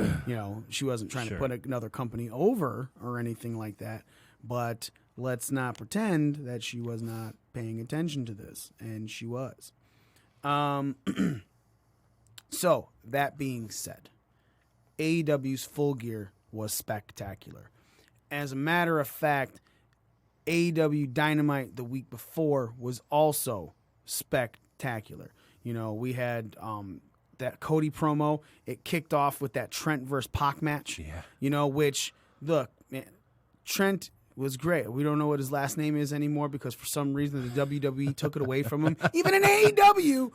she wasn't trying to put another company over or anything like that. But let's not pretend that she was not paying attention to this. And she was. So, that being said, AEW's Full Gear was spectacular. As a matter of fact, AEW Dynamite the week before was also spectacular. We had that Cody promo. It kicked off with that Trent versus Pac match. Yeah. Which, look, man, Trent was great. We don't know what his last name is anymore because for some reason the WWE took it away from him. Even in AEW,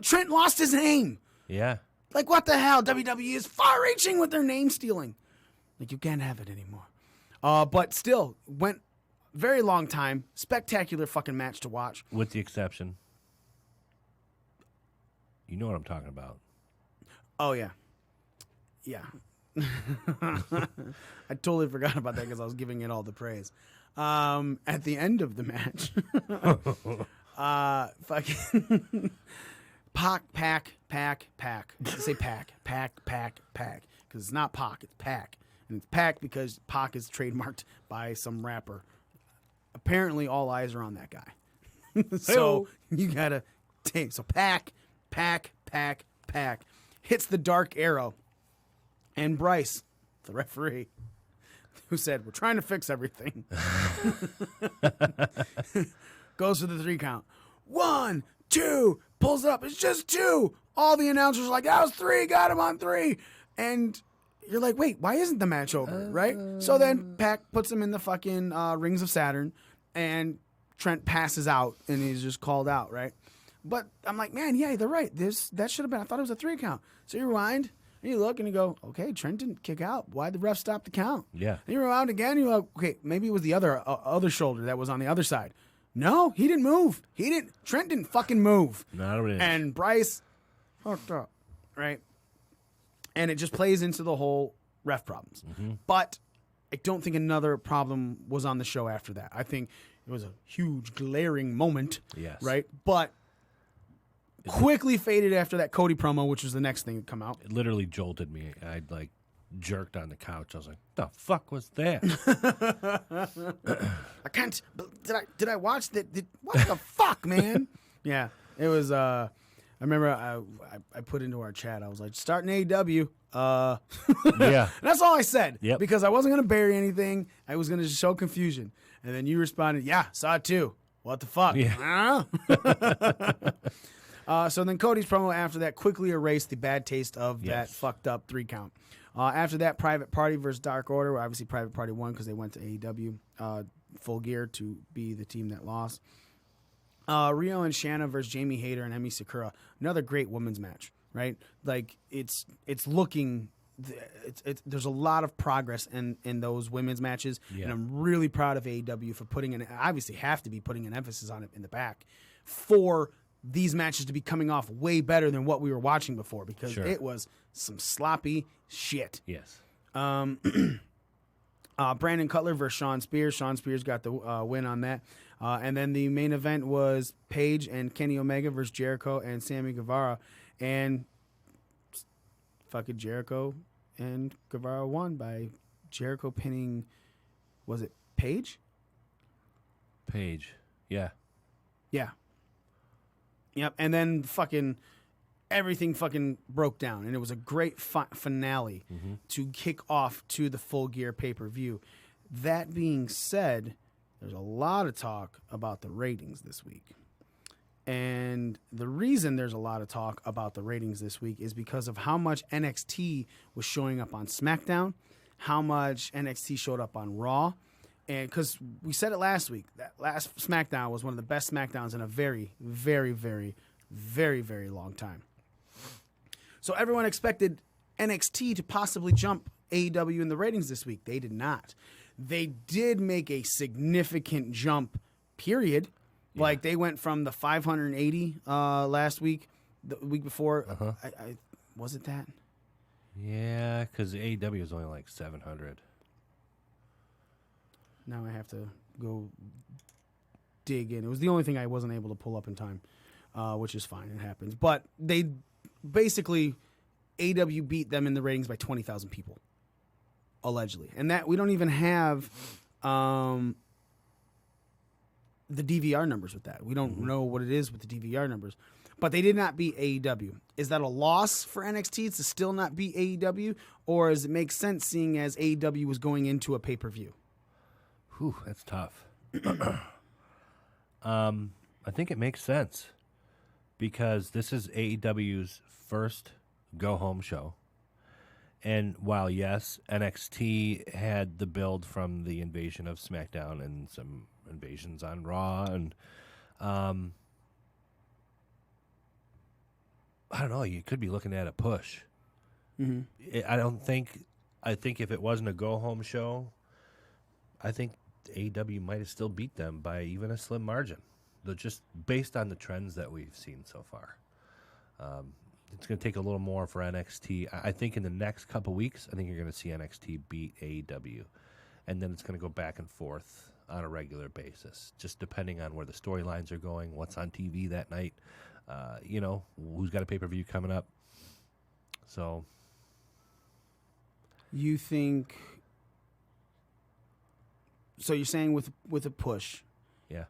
Trent lost his name. Yeah. Like, what the hell? WWE is far-reaching with their name stealing. Like, you can't have it anymore. But still, went very long time. Spectacular fucking match to watch. With the exception. You know what I'm talking about. Oh, yeah. Yeah. I totally forgot about that because I was giving it all the praise. At the end of the match, fucking Pac. Say Pac. Because it's not Pac, it's Pac. And it's Pac because Pac is trademarked by some rapper. Apparently, all eyes are on that guy. So you gotta take. So Pac hits the dark arrow. And Bryce, the referee, who said, we're trying to fix everything, goes for the 3 count. 1, 2, pulls it up. It's just 2. All the announcers are like, that was 3, got him on 3. And you're like, wait, why isn't the match over, right? So then Pac puts him in the fucking Rings of Saturn, and Trent passes out, and he's just called out, right? But I'm like, man, yeah, they're right. That should have been, I thought it was a 3 count. So you rewind. And you look and you go, okay, Trent didn't kick out. Why'd the ref stop the count? Yeah. And you rewound again. And you're like, okay, maybe it was the other shoulder that was on the other side. No, he didn't move. Trent didn't fucking move. Not a bit. And Bryce fucked up, right? And it just plays into the whole ref problems. But I don't think another problem was on the show after that. I think it was a huge glaring moment, Yes. right? But quickly faded after that Cody promo, which was the next thing to come out. It literally jolted me. I'd like jerked on the couch. I was like, "The fuck was that?" I can't. Did I watch that? What the fuck, man? Yeah, it was. I remember I put into our chat. I was like, starting AEW. Yeah, that's all I said. Yep. Because I wasn't gonna bury anything. I was gonna just show confusion. And then you responded, "Yeah, saw it too. What the fuck?" Yeah. So then Cody's promo after that quickly erased the bad taste of that fucked up 3 count. After that, Private Party versus Dark Order, where obviously Private Party won because they went to AEW Full Gear to be the team that lost. Rio and Shanna versus Jamie Hayter and Emi Sakura, another great women's match, right? Like it's looking, there's a lot of progress in those women's matches, and I'm really proud of AEW for obviously have to be putting an emphasis on it in the back for these matches to be coming off way better than what we were watching before, because it was some sloppy shit. Yes. Brandon Cutler versus Sean Spears. Sean Spears got the win on that. And then the main event was Paige and Kenny Omega versus Jericho and Sammy Guevara. And fucking Jericho and Guevara won by Jericho pinning, was it Paige? Paige. Yeah. Yeah. Yep. And then fucking everything fucking broke down. And it was a great finale to kick off to the Full Gear pay-per-view. That being said, there's a lot of talk about the ratings this week. And the reason there's a lot of talk about the ratings this week is because of how much NXT was showing up on SmackDown, how much NXT showed up on Raw. And because we said it last week, that last SmackDown was one of the best SmackDowns in a very, very, very, very, very long time. So everyone expected NXT to possibly jump AEW in the ratings this week. They did not. They did make a significant jump, period. Yeah. Like they went from the 580 last week, the week before. Was it that? Yeah, because AEW was only like 700. Now I have to go dig in. It was the only thing I wasn't able to pull up in time, which is fine. It happens. But they basically, AEW beat them in the ratings by 20,000 people, allegedly. And that we don't even have the DVR numbers with that. We don't know what it is with the DVR numbers. But they did not beat AEW. Is that a loss for NXT to still not beat AEW? Or does it make sense seeing as AEW was going into a pay-per-view? Whew, that's tough. I think it makes sense because this is AEW's first go-home show. And while, yes, NXT had the build from the invasion of SmackDown and some invasions on Raw, and I don't know, you could be looking at a push. I think if it wasn't a go-home show, I think AEW might have still beat them by even a slim margin, just based on the trends that we've seen so far. It's going to take a little more for NXT. I think in the next couple weeks, I think you're going to see NXT beat AEW, and then it's going to go back and forth on a regular basis, just depending on where the storylines are going, what's on TV that night, who's got a pay-per-view coming up. So, you think? So you're saying with a push, yeah,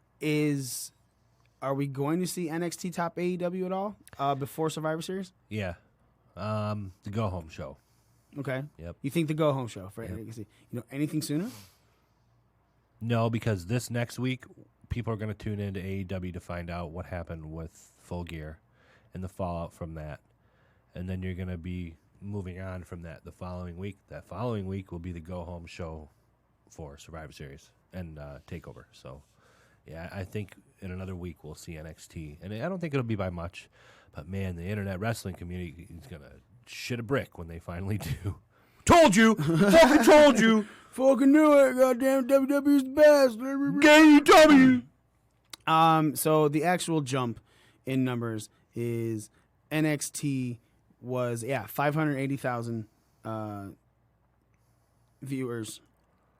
are we going to see NXT top AEW at all before Survivor Series? Yeah, the go home show. Okay. Yep. You think the go home show for NXT? Anything sooner? No, because this next week people are going to tune into AEW to find out what happened with Full Gear and the fallout from that, and then you're going to be moving on from that the following week. That following week will be the go home show for Survivor Series and TakeOver. So, yeah, I think in another week we'll see NXT. And I don't think it'll be by much, but, man, the internet wrestling community is going to shit a brick when they finally do. Told you! Fucking told you! Fucking knew it! Goddamn WWE's the best! GW! So the actual jump in numbers is NXT was 580,000 viewers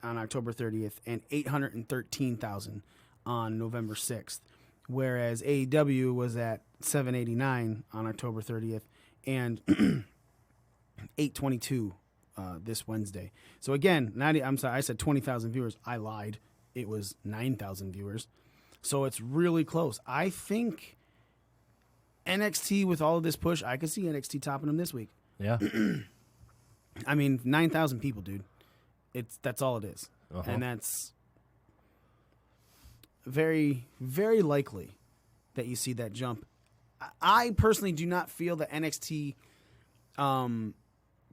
on October 30th and 813,000 on November 6th, whereas AEW was at 789 on October 30th and 822 this Wednesday. So again, I'm sorry, I said 20,000 viewers. I lied. It was 9,000 viewers. So it's really close. I think NXT, with all of this push, I could see NXT topping them this week. Yeah. I mean, 9,000 people, dude. That's all it is. Uh-huh. And that's very, very likely that you see that jump. I personally do not feel that NXT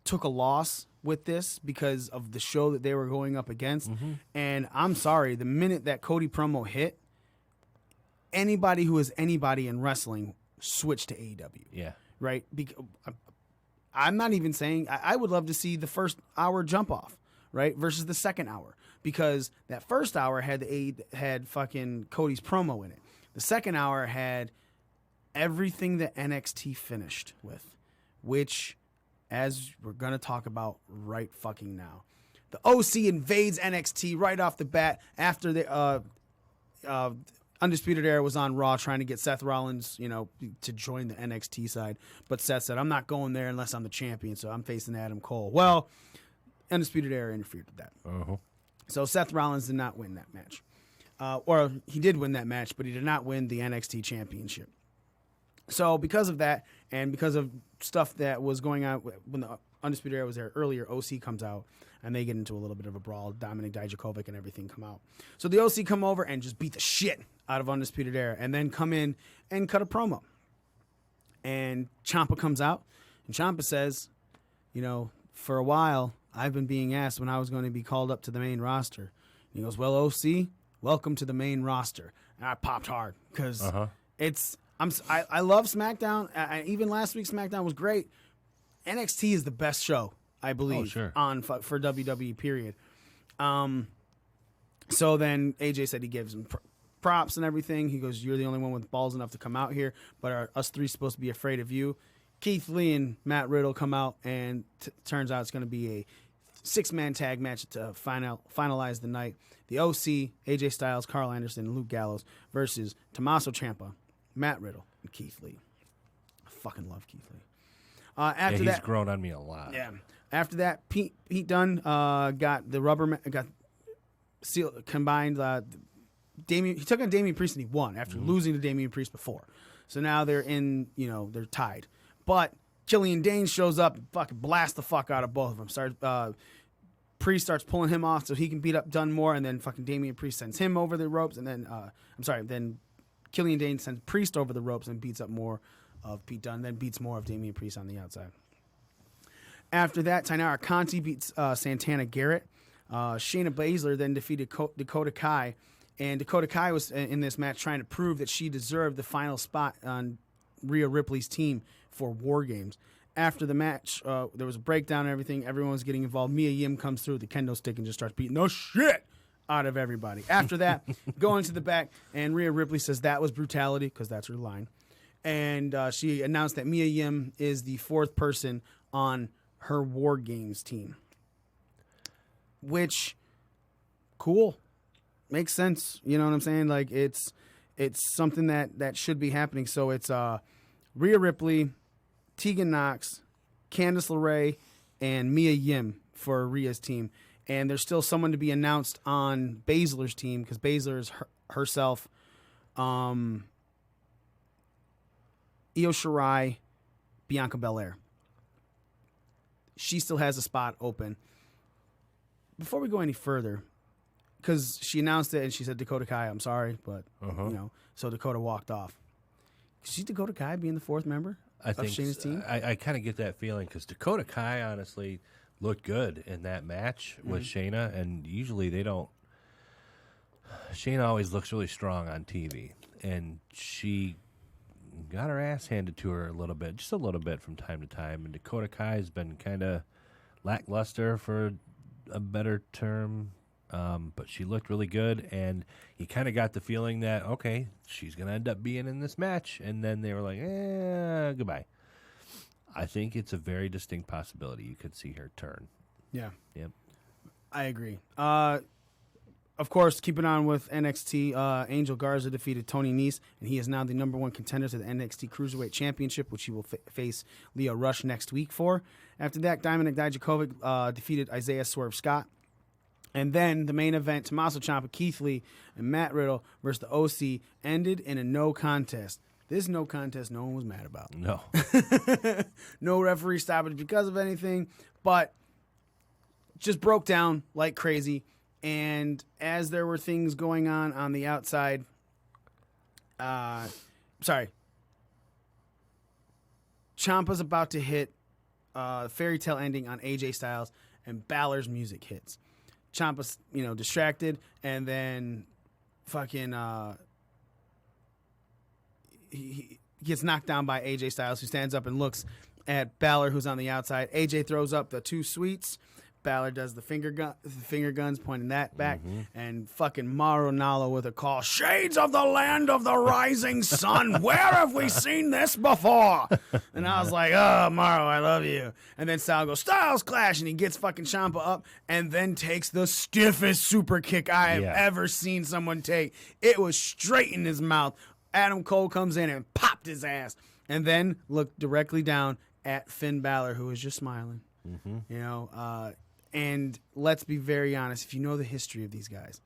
took a loss with this because of the show that they were going up against. Mm-hmm. And I'm sorry, the minute that Cody promo hit, anybody who is anybody in wrestling switched to AEW. Yeah. Right? I'm not even saying I would love to see the first hour jump off, right, versus the second hour, because that first hour had fucking Cody's promo in it. The second hour had everything that NXT finished with, which, as we're gonna talk about right fucking now, the OC invades NXT right off the bat after the Undisputed Era was on Raw trying to get Seth Rollins, to join the NXT side. But Seth said, I'm not going there unless I'm the champion, so I'm facing Adam Cole. Well, Undisputed Era interfered with that. Uh-huh. So Seth Rollins did not win that match. Or he did win that match, but he did not win the NXT championship. So because of that, and because of stuff that was going on when the Undisputed Era was there earlier, OC comes out, and they get into a little bit of a brawl. Dominik Dijakovic and everything come out. So the OC come over and just beat the shit out of Undisputed Era, and then come in and cut a promo. And Ciampa comes out, and Ciampa says, for a while, I've been being asked when I was going to be called up to the main roster. And he goes, well, OC, welcome to the main roster. And I popped hard because I love SmackDown. Even last week's SmackDown was great. NXT is the best show, I believe, for WWE, period. So then AJ said he gives him props and everything. He goes, you're the only one with balls enough to come out here, but are us three supposed to be afraid of you? Keith Lee and Matt Riddle come out, and turns out it's going to be a 6-man tag match to finalize the night. The OC, AJ Styles, Carl Anderson, and Luke Gallows versus Tommaso Ciampa, Matt Riddle, and Keith Lee. I fucking love Keith Lee. He's grown on me a lot. Yeah. After that, Pete Dunne got the combined. He took on Damian Priest and he won after losing to Damian Priest before. So now they're they're tied. But Killian Dane shows up and fucking blasts the fuck out of both of them. Priest starts pulling him off so he can beat up Dunne more, and then fucking Damian Priest sends him over the ropes, and then then Killian Dane sends Priest over the ropes and beats up more of Pete Dunne, then beats more of Damian Priest on the outside. After that, Tainara Conti beats Santana Garrett. Shayna Baszler then defeated Dakota Kai, and Dakota Kai was in this match trying to prove that she deserved the final spot on Rhea Ripley's team for War Games. After the match, there was a breakdown and everything. Everyone was getting involved. Mia Yim comes through with the kendo stick and just starts beating the shit out of everybody. After that, going to the back, and Rhea Ripley says that was brutality, because that's her line. And she announced that Mia Yim is the 4th person on her War Games team. Which, cool. Makes sense. You know what I'm saying? Like, it's something that should be happening. So it's Rhea Ripley, Tegan Nox, Candice LeRae, and Mia Yim for Rhea's team. And there's still someone to be announced on Baszler's team, because Baszler is herself, Io Shirai, Bianca Belair. She still has a spot open. Before we go any further, because she announced it and she said, Dakota Kai, I'm sorry, but, so Dakota walked off. See Dakota Kai being the 4th member of Shayna's team? I kind of get that feeling, because Dakota Kai, honestly, looked good in that match with Shayna, and usually they don't. Shayna always looks really strong on TV, and she got her ass handed to her just a little bit from time to time, and Dakota Kai has been kind of lackluster, for a better term. but she looked really good, and you kind of got the feeling that, okay, she's going to end up being in this match, and then they were like, goodbye. I think it's a very distinct possibility you could see her turn. Yeah. Yep. I agree. Of course, keeping on with NXT, Angel Garza defeated Tony Nese, and he is now the number one contender to the NXT Cruiserweight Championship, which he will face Leo Rush next week for. After that, Dominik Dijakovic defeated Isaiah Swerve Scott. And then the main event, Tommaso Ciampa, Keith Lee, and Matt Riddle versus the OC ended in a no contest. This no contest no one was mad about. No. No referee stoppage because of anything, but just broke down like crazy. And as there were things going on the outside, Ciampa's about to hit fairy tale ending on AJ Styles, and Balor's music hits. Ciampa's, distracted, and then fucking he gets knocked down by AJ Styles, who stands up and looks at Balor, who's on the outside. AJ throws up the two sweets. Balor does the finger guns, pointing that back, and fucking Mauro Nalo with a call. Shades of the land of the rising sun. Where have we seen this before? And I was like, oh, Mauro, I love you. And then Styles goes, Styles Clash, and he gets fucking Ciampa up and then takes the stiffest super kick I have ever seen someone take. It was straight in his mouth. Adam Cole comes in and popped his ass, and then looked directly down at Finn Balor, who was just smiling. And let's be very honest, if you know the history of these guys,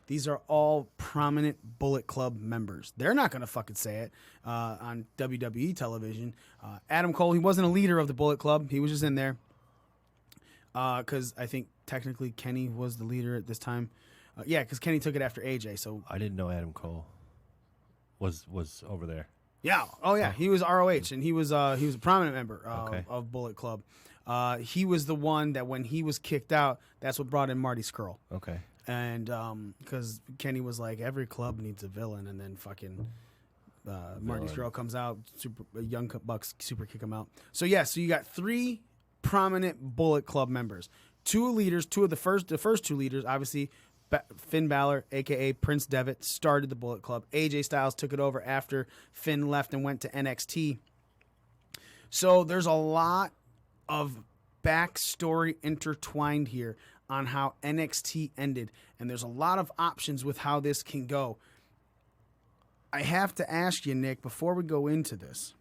these are all prominent Bullet Club members. They're not going to fucking say it on WWE television. Adam Cole, he wasn't a leader of the Bullet Club. He was just in there because I think technically Kenny was the leader at this time. Because Kenny took it after AJ. So I didn't know Adam Cole was over there. Yeah. Oh, yeah. He was ROH, and he was a prominent member of Bullet Club. He was the one that when he was kicked out, that's what brought in Marty Scurll. Okay. And because Kenny was like, every club needs a villain, and then fucking Marty Scurll comes out, Young Bucks super kick him out. So you got three prominent Bullet Club members, two leaders, the first two leaders, obviously. Finn Balor, a.k.a. Prince Devitt, started the Bullet Club. AJ Styles took it over after Finn left and went to NXT. So there's a lot of backstory intertwined here on how NXT ended, and there's a lot of options with how this can go. I have to ask you, Nick, before we go into this,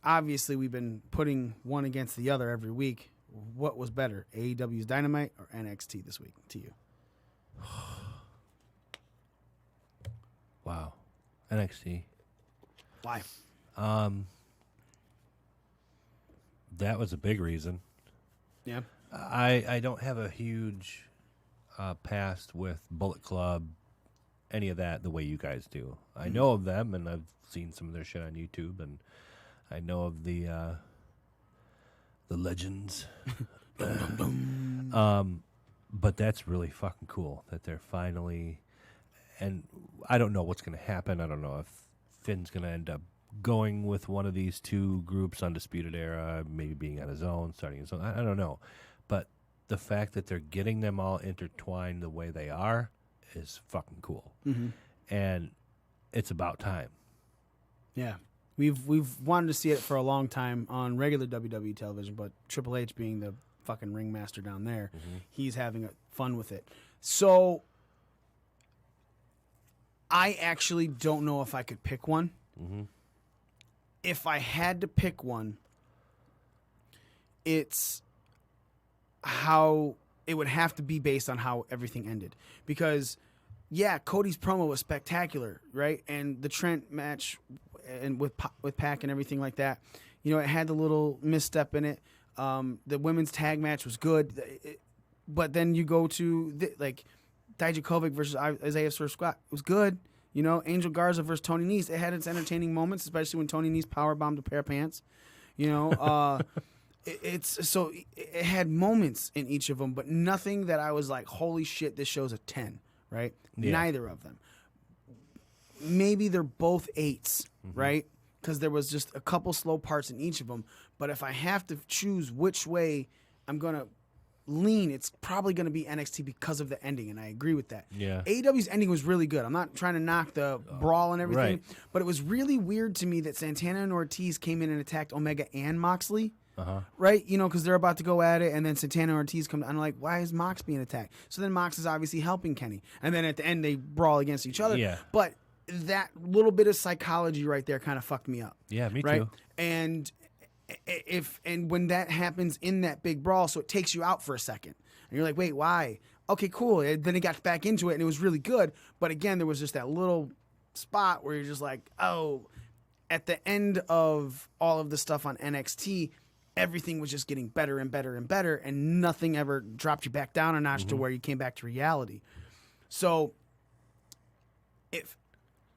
obviously we've been putting one against the other every week. What was better, AEW's Dynamite or NXT this week to you? Wow. NXT. Why? That was a big reason. Yeah. I don't have a huge past with Bullet Club, any of that, the way you guys do. I know of them, and I've seen some of their shit on YouTube, and I know of the legends. But that's really fucking cool that they're finally, and I don't know what's going to happen. I don't know if Finn's going to end up going with one of these two groups, Undisputed Era, maybe being on his own, starting his own. I don't know. But the fact that they're getting them all intertwined the way they are is fucking cool. Mm-hmm. And it's about time. Yeah. We've wanted to see it for a long time on regular WWE television, but Triple H being the fucking ringmaster down there, he's having fun with it. So I actually don't know if I could pick one. If I had to pick one, it's how it would have to be based on how everything ended. Because Cody's promo was spectacular, right? And the Trent match and with Pac and everything like that, it had the little misstep in it. The women's tag match was good, but then you go to Dijakovic versus Isaiah Swerve Scott. It was good. Angel Garza versus Tony Nese. It had its entertaining moments, especially when Tony Nese powerbombed a pair of pants. It had moments in each of them, but nothing that I was like, holy shit, this show's a 10, right? Yeah. Neither of them. Maybe they're both 8s, right? Because there was just a couple slow parts in each of them. But if I have to choose which way I'm going to lean, it's probably going to be NXT because of the ending, and I agree with that. Yeah. AEW's ending was really good. I'm not trying to knock the brawl and everything, right. but it was really weird to me that Santana and Ortiz came in and attacked Omega and Moxley. Uh-huh. Right? You know, because they're about to go at it, and then Santana and Ortiz come. I'm like, why is Mox being attacked? So then Mox is obviously helping Kenny. And then at the end, they brawl against each other. Yeah. But that little bit of psychology right there kind of fucked me up. Yeah, me right? too. And when that happens in that big brawl, so it takes you out for a second. And you're like, wait, why? Okay, cool. And then it got back into it, and it was really good. But again, there was just that little spot where you're just like, oh, at the end of all of the stuff on NXT, everything was just getting better and better and better, and nothing ever dropped you back down a notch to where you came back to reality. So if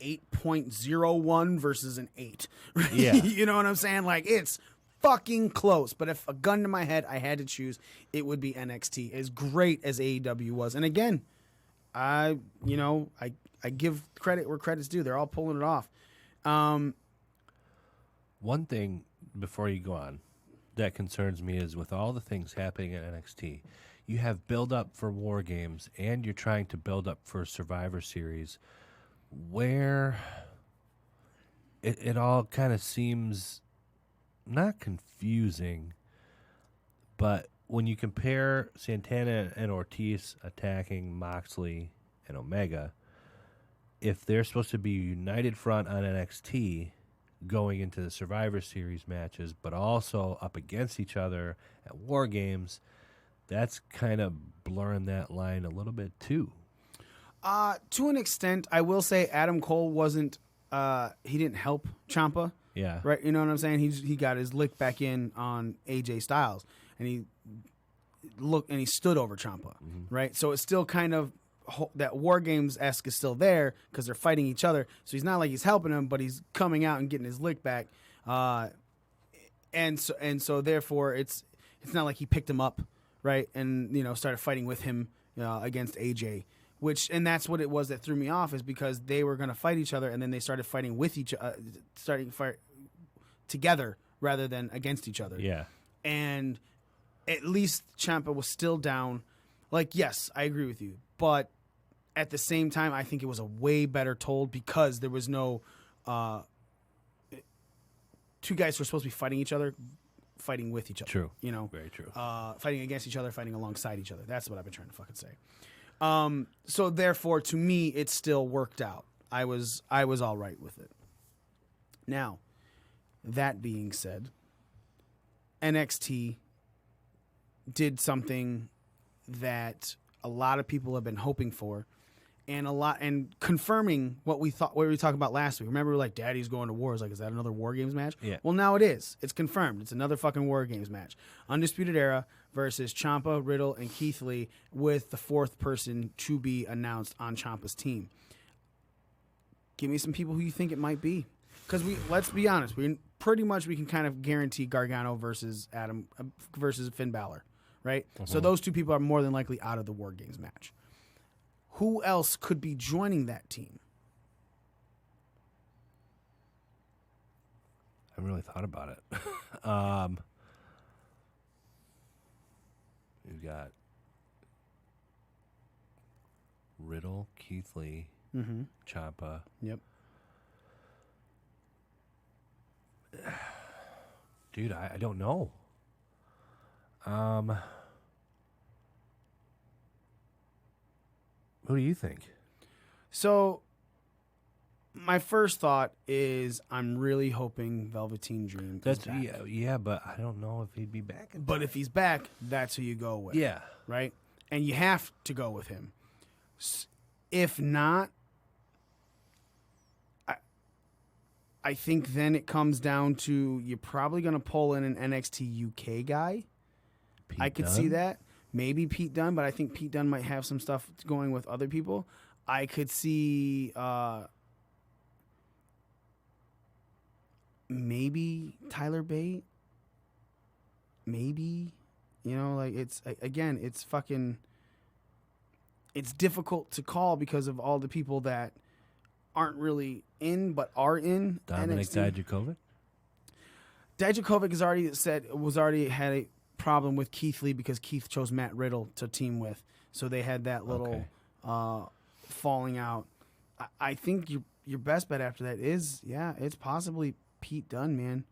8.01 versus an 8, right? Yeah. You know what I'm saying? Like, it's fucking close. But if a gun to my head, I had to choose, it would be NXT, as great as AEW was. And again, I give credit where credit's due. They're all pulling it off. One thing before you go on that concerns me is with all the things happening at NXT, you have build up for War Games and you're trying to build up for Survivor Series, where it all kind of seems not confusing, but when you compare Santana and Ortiz attacking Moxley and Omega, if they're supposed to be a united front on NXT going into the Survivor Series matches, but also up against each other at War Games, that's kind of blurring that line a little bit too. To an extent, I will say Adam Cole wasn't. He didn't help Ciampa. Yeah. Right. You know what I'm saying? He got his lick back in on AJ Styles, and he stood over Ciampa. Right. So it's still kind of that War Games-esque is still there because they're fighting each other. So he's not like he's helping him, but he's coming out and getting his lick back. And so therefore it's not like he picked him up, right, and started fighting with him against AJ. And that's what it was that threw me off, is because they were going to fight each other, and then they started fighting with starting to fight together rather than against each other. Yeah. And at least Ciampa was still down. Like, yes, I agree with you, but at the same time, I think it was a way better told because there was no two guys who were supposed to be fighting each other, fighting with each other. True. Very true. Fighting against each other, fighting alongside each other. That's what I've been trying to fucking say. So therefore, to me, it still worked out. I was all right with it. Now, that being said, NXT did something that a lot of people have been hoping for, and confirming what we talked about last week. Remember, we were like, Daddy's going to war. It's like, is that another War Games match? Yeah. Well, now it is. It's confirmed. It's another fucking War Games match. Undisputed Era versus Ciampa, Riddle, and Keith Lee, with the fourth person to be announced on Ciampa's team. Give me some people who you think it might be. Because let's be honest, we can kind of guarantee Gargano versus Finn Balor, right? So those two people are more than likely out of the War Games match. Who else could be joining that team? I haven't really thought about it. We've got Riddle, Keith Lee, Ciampa. Yep. Dude, I don't know. Who do you think? So, my first thought is I'm really hoping Velveteen Dream is back. Yeah, but I don't know if he'd be back. But if he's back, that's who you go with. Yeah. Right? And you have to go with him. If not, I think then it comes down to you're probably going to pull in an NXT UK guy. I could see that. Maybe Pete Dunne, but I think Pete Dunne might have some stuff going with other people. I could see maybe Tyler Bate. Maybe. It's difficult to call because of all the people that aren't really in but are in Dominic NXT. Dijakovic? Dijakovic has already problem with Keith Lee because Keith chose Matt Riddle to team with, so they had that little falling out. I think your best bet after that is it's possibly Pete Dunne, man.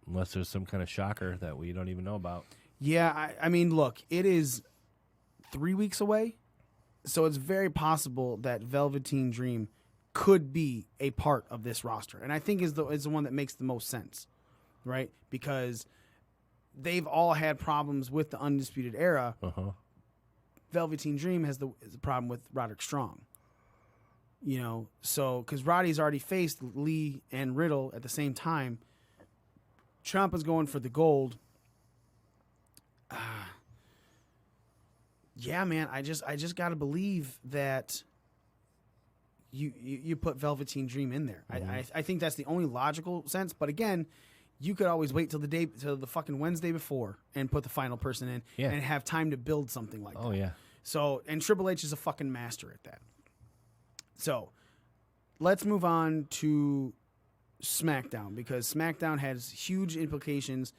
Unless there's some kind of shocker that we don't even know about. Yeah, I mean, look, it is 3 weeks away, so it's very possible that Velveteen Dream could be a part of this roster, and I think is the one that makes the most sense, right? Because they've all had problems with the Undisputed Era. Velveteen Dream is a problem with Roderick Strong. You know, so because Roddy's already faced Lee and Riddle at the same time. Ciampa's going for the gold. Yeah, man, I just got to believe that you put Velveteen Dream in there. I think that's the only logical sense. But again, you could always wait till the fucking Wednesday before and put the final person in and have time to build something like that. Oh yeah. So, and Triple H is a fucking master at that. So, let's move on to SmackDown, because SmackDown has huge implications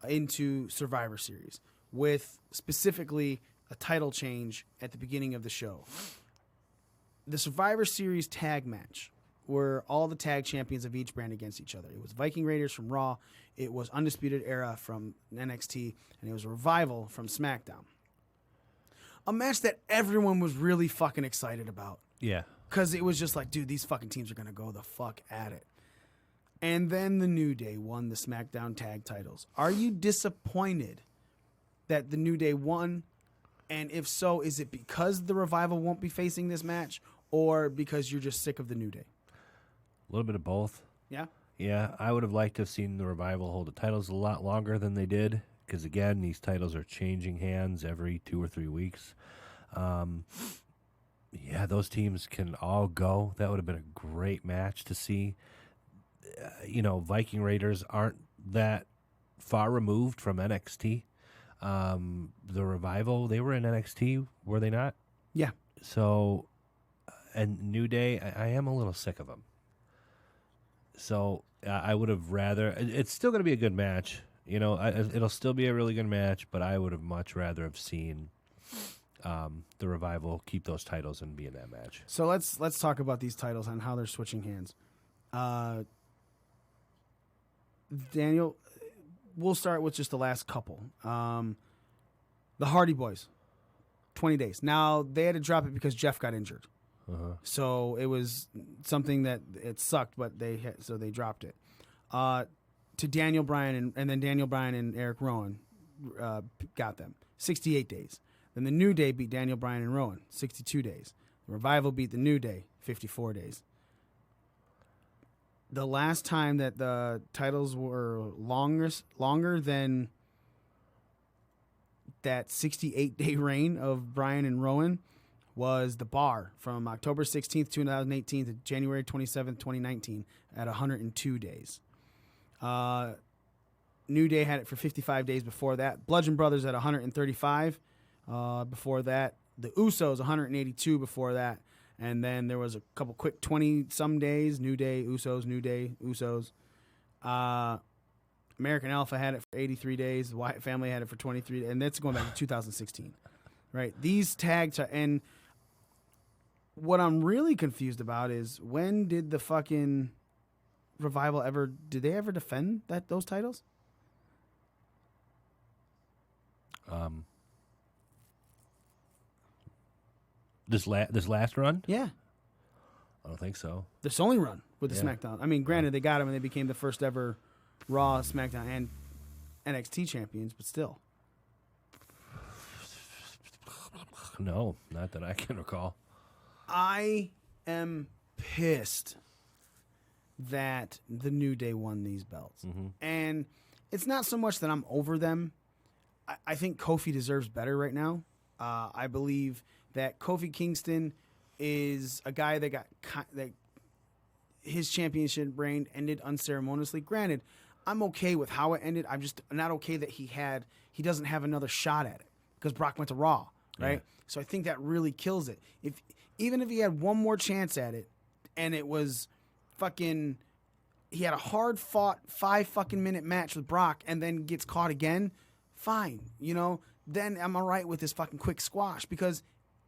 into Survivor Series, with specifically a title change at the beginning of the show. The Survivor Series tag match were all the tag champions of each brand against each other. It was Viking Raiders from Raw, it was Undisputed Era from NXT, and it was Revival from SmackDown. A match that everyone was really fucking excited about. Yeah. Because it was just like, dude, these fucking teams are going to go the fuck at it. And then the New Day won the SmackDown tag titles. Are you disappointed that the New Day won? And if so, is it because the Revival won't be facing this match, or because you're just sick of the New Day? A little bit of both. Yeah? Yeah, I would have liked to have seen the Revival hold the titles a lot longer than they did, because, again, these titles are changing hands every 2 or 3 weeks. Yeah, those teams can all go. That would have been a great match to see. Viking Raiders aren't that far removed from NXT. The Revival, they were in NXT, were they not? Yeah. So, and New Day, I am a little sick of them. So, I would have rather... It's still going to be a good match. It'll still be a really good match, but I would have much rather have seen the Revival keep those titles and be in that match. So let's talk about these titles and how they're switching hands. Daniel, we'll start with just the last couple. The Hardy Boys, 20 days. Now, they had to drop it because Jeff got injured. So it was something that it sucked, but they dropped it. To Daniel Bryan, and then Daniel Bryan and Eric Rowan got them. 68 days. Then the New Day beat Daniel Bryan and Rowan, 62 days. The Revival beat the New Day, 54 days. The last time that the titles were longer than that 68-day reign of Bryan and Rowan was The Bar from October 16th, 2018 to January 27th, 2019 at 102 days. New Day had it for 55 days before that. Bludgeon Brothers at 135 before that. The Usos, 182 before that. And then there was a couple quick 20-some days. New Day, Usos, New Day, Usos. American Alpha had it for 83 days. The Wyatt family had it for 23 days. And that's going back to 2016. Right? These tags are... And what I'm really confused about is, when did the fucking Revival ever... Did they ever defend those titles? This last run? Yeah. I don't think so. This only run with the SmackDown. I mean, granted, they got them and they became the first ever Raw, SmackDown, and NXT champions, but still. No, not that I can recall. I am pissed that the New Day won these belts. And it's not so much that I'm over them. I think Kofi deserves better right now. I believe that Kofi Kingston is a guy that his championship reign ended unceremoniously. Granted, I'm okay with how it ended. I'm just not okay that he doesn't have another shot at it because Brock went to Raw, right? Yeah. So I think that really kills it. Even if he had one more chance at it and it was fucking he had a hard fought 5 fucking minute match with Brock and then gets caught again, fine. You know, then I'm all right with this fucking quick squash because,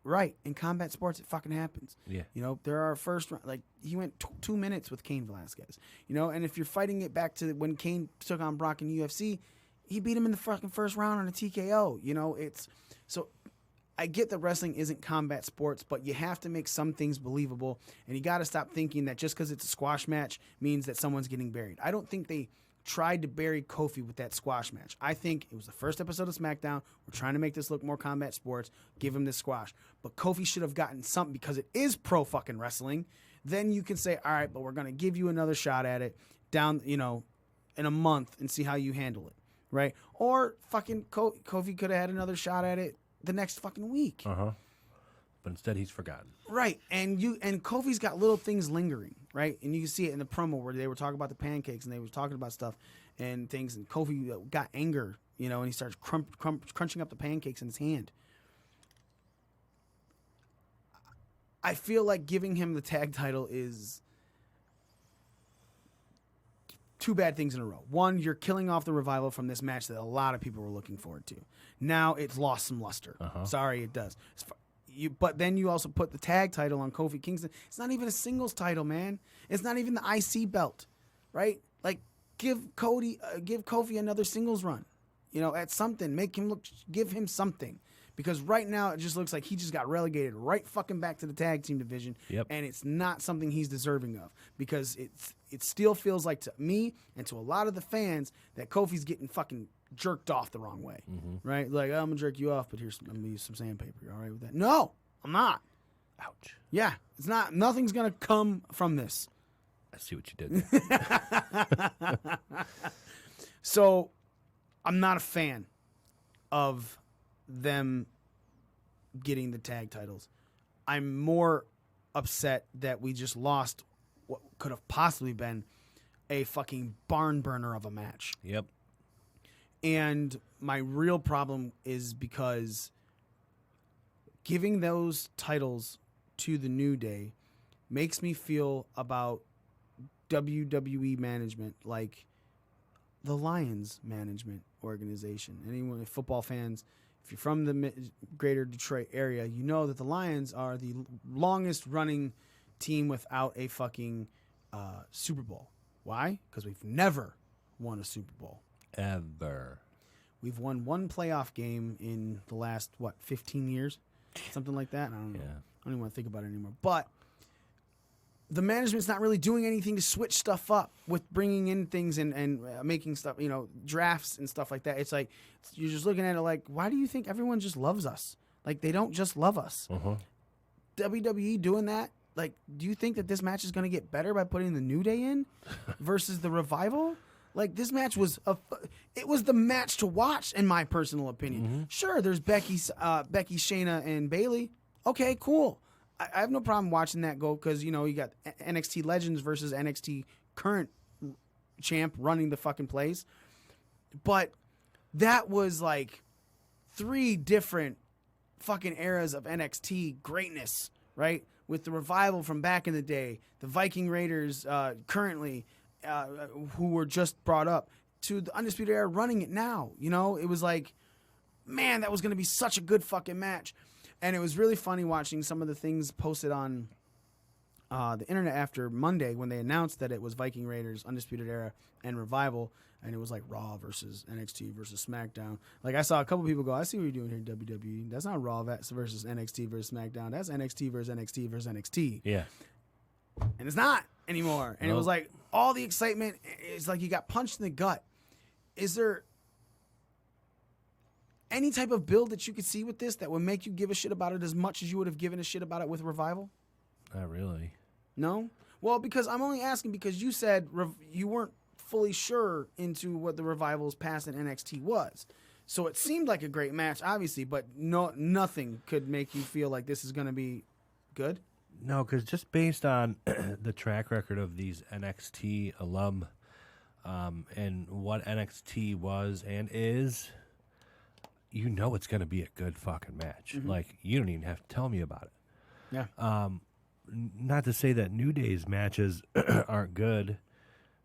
right, in combat sports, it fucking happens. Yeah. You know, there are first round, like, he went 2 minutes with Cain Velasquez, you know, and if you're fighting it back to when Cain took on Brock in UFC, he beat him in the fucking first round on a TKO, you know, so I get that wrestling isn't combat sports, but you have to make some things believable, and you got to stop thinking that just because it's a squash match means that someone's getting buried. I don't think they tried to bury Kofi with that squash match. I think it was the first episode of SmackDown. We're trying to make this look more combat sports. Give him this squash. But Kofi should have gotten something because it is pro fucking wrestling. Then you can say, all right, but we're going to give you another shot at it down, you know, in a month and see how you handle it, right? Or fucking Kofi could have had another shot at it the next fucking week. But instead he's forgotten. Right. And Kofi's got little things lingering, right? And you can see it in the promo where they were talking about the pancakes and they were talking about stuff and things, and Kofi got anger, you know, and he starts crunching up the pancakes in his hand. I feel like giving him the tag title is two bad things in a row. One, you're killing off the Revival from this match that a lot of people were looking forward to. Now it's lost some luster. Sorry, it does. But then you also put the tag title on Kofi Kingston. It's not even a singles title, man. It's not even the IC belt, right? Like, give Kofi another singles run. You know, at something. Give him something. Because right now it just looks like he just got relegated right fucking back to the tag team division. Yep. And it's not something he's deserving of. Because it still feels like to me and to a lot of the fans that Kofi's getting fucking jerked off the wrong way. Right? Like, I'm going to jerk you off, but I'm going to use some sandpaper. You all right with that? No, I'm not. Ouch. Yeah, it's not. Nothing's going to come from this. I see what you did there. So, I'm not a fan of them getting the tag titles. I'm more upset that we just lost what could have possibly been a fucking barn burner of a match. Yep. And my real problem is because giving those titles to the New Day makes me feel about WWE management like the Lions management organization. Anyone, football fans, if you're from the greater Detroit area, you know that the Lions are the longest running team without a fucking Super Bowl. Why? Because we've never won a Super Bowl. Ever. We've won one playoff game in the last, 15 years? Something like that? I don't know. Yeah. I don't even want to think about it anymore. But the management's not really doing anything to switch stuff up with bringing in things and making stuff, you know, drafts and stuff like that. It's like, you're just looking at it like, why do you think everyone just loves us? Like, they don't just love us. WWE doing that? Like, do you think that this match is going to get better by putting the New Day in versus the Revival? Like, this match was it was the match to watch, in my personal opinion. Sure, there's Becky, Shayna, and Bayley. Okay, cool. I have no problem watching that go because, you know, you got NXT Legends versus NXT current champ running the fucking place. But that was like 3 different fucking eras of NXT greatness, right? With the Revival from back in the day, the Viking Raiders currently, who were just brought up, to the Undisputed Era running it now. You know, it was like, man, that was going to be such a good fucking match. And it was really funny watching some of the things posted on the internet after Monday when they announced that it was Viking Raiders, Undisputed Era, and Revival. And it was like Raw versus NXT versus SmackDown. Like, I saw a couple people go, I see what you're doing here in WWE. That's not Raw versus NXT versus SmackDown. That's NXT versus NXT versus NXT. Yeah. And it's not anymore. And it was like all the excitement. It's like you got punched in the gut. Is there any type of build that you could see with this that would make you give a shit about it as much as you would have given a shit about it with Revival? Not really. No? Well, because I'm only asking because you said you weren't fully sure into what the Revival's past in NXT was. So it seemed like a great match, obviously, but nothing could make you feel like this is going to be good? No, because just based on the track record of these NXT alum and what NXT was and is, you know it's going to be a good fucking match. Like, you don't even have to tell me about it. Yeah. Not to say that New Day's matches aren't good.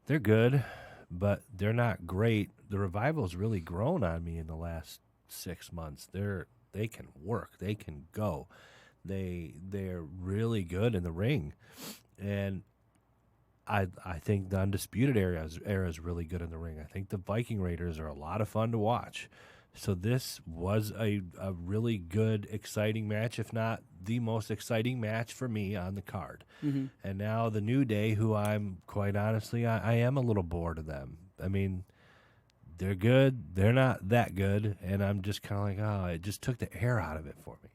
They're good, but they're not great. The Revival's really grown on me in the last 6 months. They can work. They can go. They're really good in the ring, and I think the Undisputed era is really good in the ring. I think the Viking Raiders are a lot of fun to watch. So this was a really good, exciting match, if not the most exciting match for me on the card. Mm-hmm. And now the New Day, who I'm quite honestly, I am a little bored of them. I mean, they're good. They're not that good. And I'm just kind of like, oh, it just took the air out of it for me.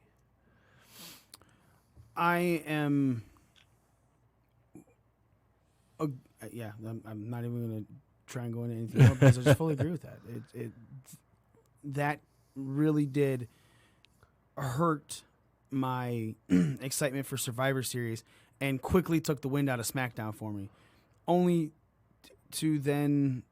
I am... I'm not even going to try and go into anything more because I just fully agree with that. That really did hurt my excitement for Survivor Series and quickly took the wind out of SmackDown for me. Only to then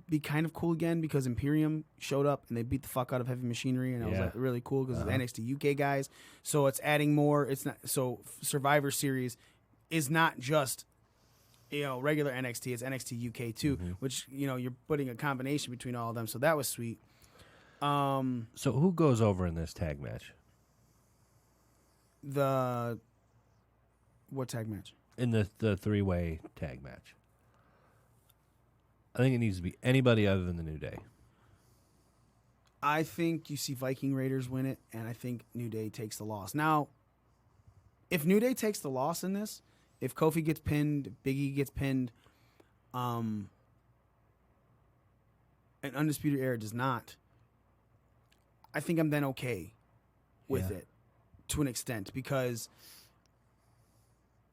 be kind of cool again because Imperium showed up and they beat the fuck out of Heavy Machinery, and I was like really cool because it's NXT UK guys. So it's adding more. It's not so Survivor Series is not just regular NXT. It's NXT UK too, which you're putting a combination between all of them. So that was sweet. So who goes over in this tag match? What tag match? In the 3-way tag match. I think it needs to be anybody other than the New Day. I think you see Viking Raiders win it, and I think New Day takes the loss. Now, if New Day takes the loss in this, if Kofi gets pinned, if Big E gets pinned, and Undisputed Era does not, I think I'm then okay with it to an extent because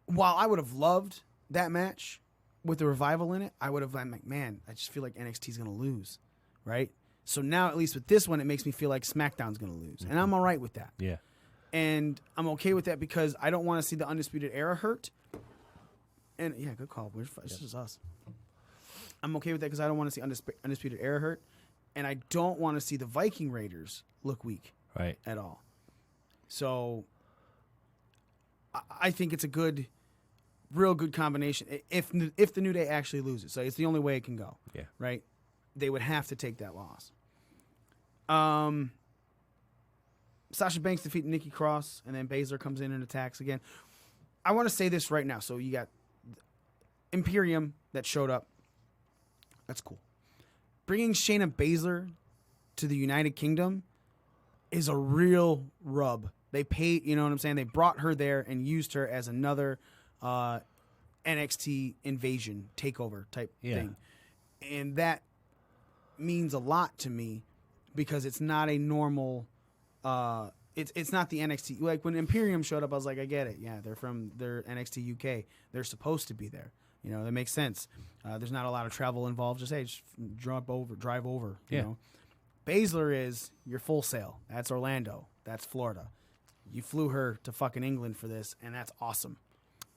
while I would have loved that match with the Revival in it, I'm like, man, I just feel like NXT's going to lose, right? So now, at least with this one, it makes me feel like SmackDown's going to lose, and I'm all right with that. Yeah. And I'm okay with that because I don't want to see the Undisputed Era hurt. And, yeah, good call. It's just us. I'm okay with that because I don't want to see Undisputed Era hurt. And I don't want to see the Viking Raiders look weak at all. So I think it's a real good combination if the New Day actually loses. So it's the only way it can go. Yeah. Right? They would have to take that loss. Sasha Banks defeated Nikki Cross, and then Baszler comes in and attacks again. I want to say this right now. So you got Imperium that showed up. That's cool. Bringing Shayna Baszler to the United Kingdom is a real rub. They paid, you know what I'm saying? They brought her there and used her as another NXT invasion takeover type thing. And that means a lot to me because it's not a normal it's not the NXT. Like when Imperium showed up, I was like, I get it. Yeah, they're NXT UK. They're supposed to be there. That makes sense. There's not a lot of travel involved. Just drive over. You know, Baszler is your Full Sail. That's Orlando. That's Florida. You flew her to fucking England for this, and that's awesome,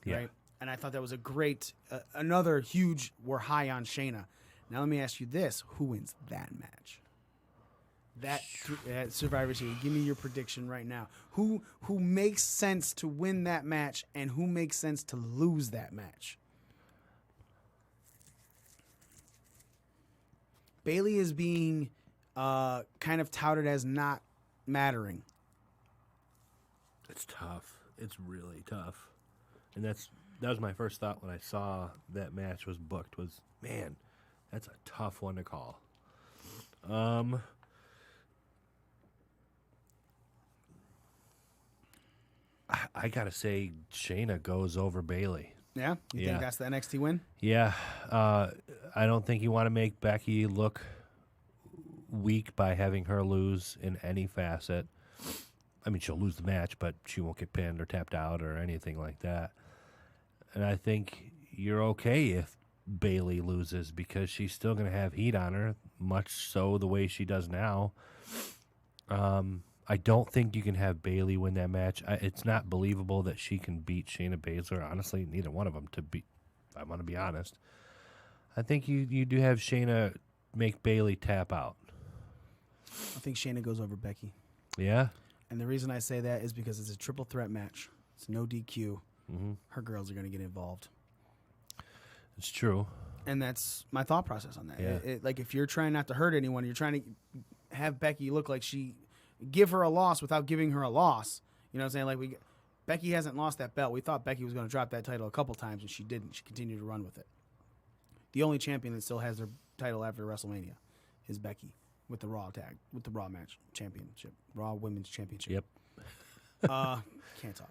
right? And I thought that was a great, another huge. We're high on Shayna. Now let me ask you this: who wins that match? That Survivor Series. Give me your prediction right now. Who makes sense to win that match, and who makes sense to lose that match? Bayley is being kind of touted as not mattering. It's tough. It's really tough. And that was my first thought when I saw that match was booked was, man, that's a tough one to call. I got to say Shayna goes over Bayley. Yeah? You think that's the NXT win? Yeah. I don't think you want to make Becky look weak by having her lose in any facet. I mean, she'll lose the match, but she won't get pinned or tapped out or anything like that. And I think you're okay if Bayley loses because she's still going to have heat on her, much so the way she does now. I don't think you can have Bayley win that match. It's not believable that she can beat Shayna Baszler. Honestly, neither one of them to beat. I want to be honest. I think you do have Shayna make Bayley tap out. I think Shayna goes over Becky. Yeah? And the reason I say that is because it's a triple threat match. It's no DQ. Mm-hmm. Her girls are going to get involved. It's true. And that's my thought process on that. Yeah. Like, if you're trying not to hurt anyone, you're trying to have Becky look like give her a loss without giving her a loss. You know what I'm saying? Like, Becky hasn't lost that belt. We thought Becky was going to drop that title a couple times, and she didn't. She continued to run with it. The only champion that still has their title after WrestleMania is Becky with the Raw match championship, Raw Women's Championship. Yep. Can't talk.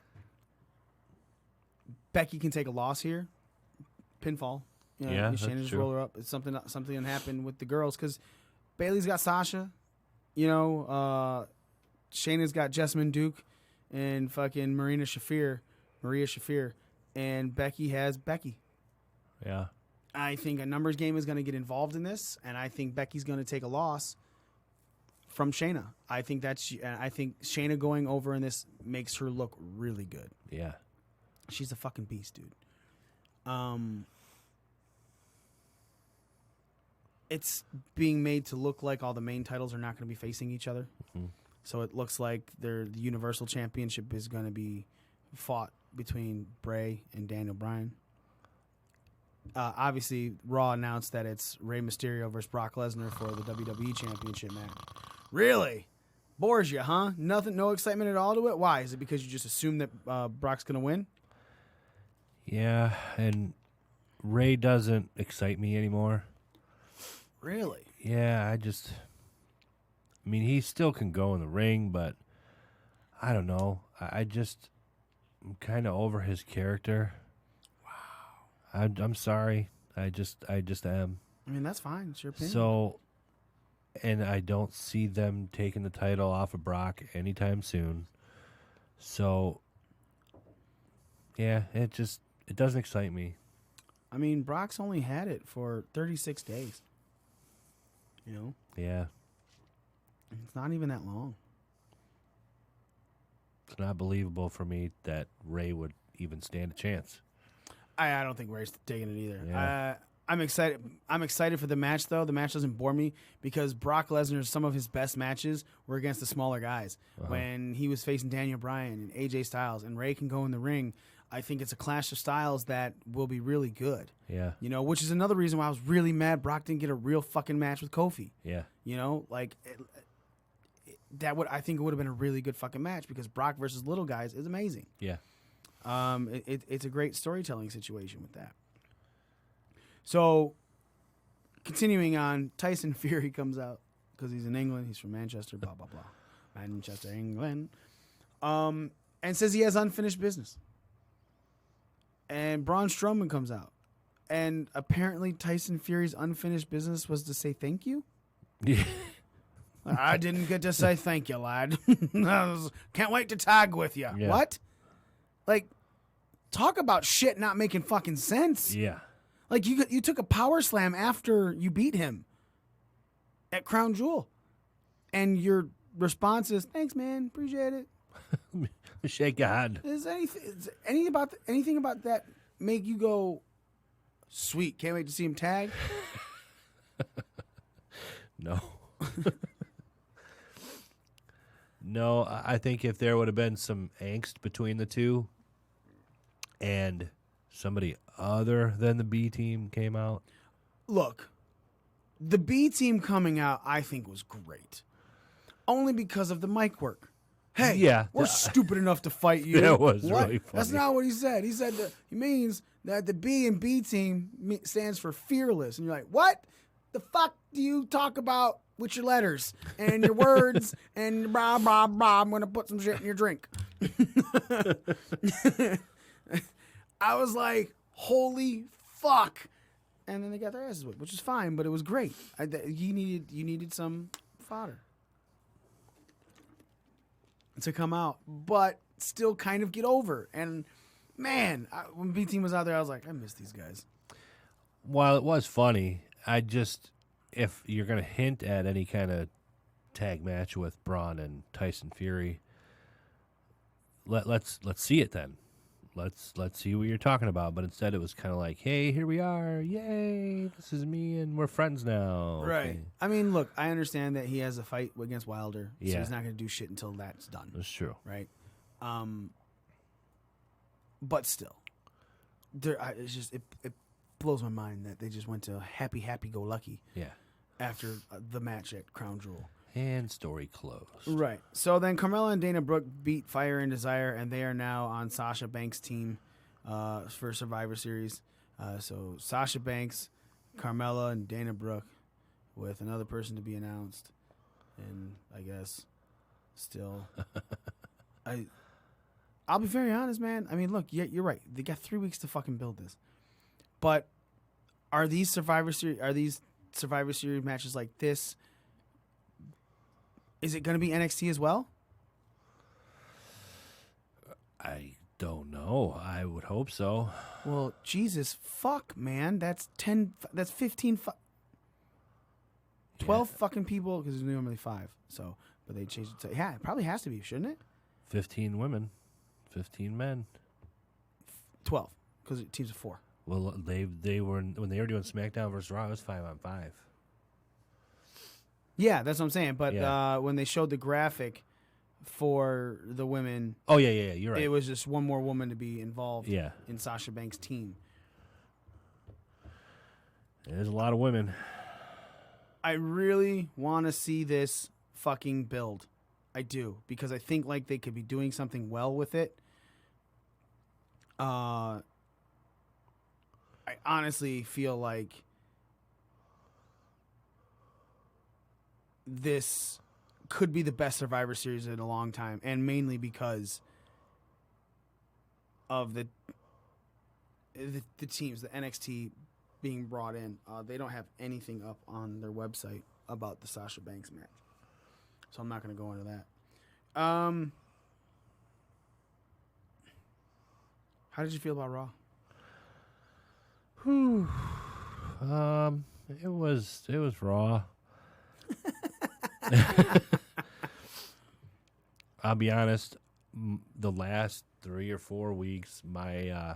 Becky can take a loss here, pinfall. You know, Yeah, Shayna that's just true. roll her up. It's something that happened with the girls because Bayley's got Sasha, you know, Shayna's got Jessamine Duke and fucking Maria Shafir, and Becky has Becky. Yeah. I think a numbers game is going to get involved in this, and I think Becky's going to take a loss from Shayna. I think Shayna going over in this makes her look really good. Yeah. She's a fucking beast, dude. It's being made to look like all the main titles are not going to be facing each other. Mm-hmm. So it looks like the Universal Championship is going to be fought between Bray and Daniel Bryan. Obviously, Raw announced that it's Rey Mysterio versus Brock Lesnar for the WWE Championship match. Really? Bores you, huh? Nothing, no excitement at all to it? Why? Is it because you just assume that Brock's going to win? Yeah, and Ray doesn't excite me anymore. Really? Yeah, I mean, he still can go in the ring, but I don't know. I'm kind of over his character. Wow. I'm sorry. I just am. I mean, that's fine. It's your opinion. So, and I don't see them taking the title off of Brock anytime soon. So, yeah, it doesn't excite me. I mean, Brock's only had it for 36 days. You know? Yeah. It's not even that long. It's not believable for me that Ray would even stand a chance. I don't think Ray's taking it either. Yeah. I'm excited. I'm excited for the match, though. The match doesn't bore me because Brock Lesnar, some of his best matches were against the smaller guys. When he was facing Daniel Bryan and AJ Styles, and Ray can go in the ring, I think it's a clash of styles that will be really good. Yeah. You know, which is another reason why I was really mad Brock didn't get a real fucking match with Kofi. Yeah. You know, like I think it would have been a really good fucking match because Brock versus little guys is amazing. Yeah. It's a great storytelling situation with that. So, continuing on, Tyson Fury comes out because he's in England. He's from Manchester, blah, blah, blah. Manchester, England. And says he has unfinished business. And Braun Strowman comes out. And apparently Tyson Fury's unfinished business was to say thank you. Yeah. I didn't get to say thank you, lad. Can't wait to tag with you. Yeah. What? Like, talk about shit not making fucking sense. Yeah. Like, you took a power slam after you beat him at Crown Jewel. And your response is, thanks, man. Appreciate it. Shake God. Is anything about that make you go, sweet, can't wait to see him tag? No. No, I think if there would have been some angst between the two and somebody other than the B team came out. Look, the B team coming out, I think, was great. Only because of the mic work. Hey, yeah, we're stupid enough to fight you. That was what? really funny. That's not what he said. He said that he means that the B and B team stands for fearless. And you're like, what the fuck do you talk about with your letters and your words and blah, blah, blah. I'm going to put some shit in your drink. I was like, holy fuck. And then they got their asses whipped, which is fine, but it was great. You needed some fodder to come out, but still kind of get over. And man, when B Team was out there, I was like, I miss these guys. While it was funny, if you're going to hint at any kind of tag match with Braun and Tyson Fury, let's see it then. Let's see what you're talking about. But instead, it was kind of like, hey, here we are, yay! This is me, and we're friends now. Right. Okay. I mean, look, I understand that he has a fight against Wilder, so Yeah. he's not going to do shit until that's done. That's true. Right. But still, it blows my mind that they just went to happy go lucky. Yeah. After the match at Crown Jewel. And story closed. Right. So then Carmella and Dana Brooke beat Fire and Desire, and they are now on Sasha Banks' team for Survivor Series. So Sasha Banks, Carmella, and Dana Brooke with another person to be announced. And I guess still... I'll be very honest, man. I mean, look, you're right. They got 3 weeks to fucking build this. But are these Survivor Series matches like this? Is it going to be NXT as well? I don't know. I would hope so. Well, Jesus, fuck, man. That's 15, 12 fucking people, because there's normally 5. So, but they changed it to, yeah, it probably has to be, shouldn't it? 15 women, 15 men. 12, because teams of 4. Well, they were when they were doing SmackDown versus Raw, it was 5-on-5. Yeah, that's what I'm saying. But when they showed the graphic for the women, oh yeah, you're right. It was just one more woman to be involved. Yeah. In Sasha Banks' team. There's a lot of women. I really want to see this fucking build. I do, because I think like they could be doing something well with it. I honestly feel like this could be the best Survivor Series in a long time, and mainly because of the teams, the NXT being brought in. They don't have anything up on their website about the Sasha Banks match, so I'm not going to go into that. How did you feel about Raw? Whew. It was Raw. I'll be honest, the last 3 or 4 weeks, my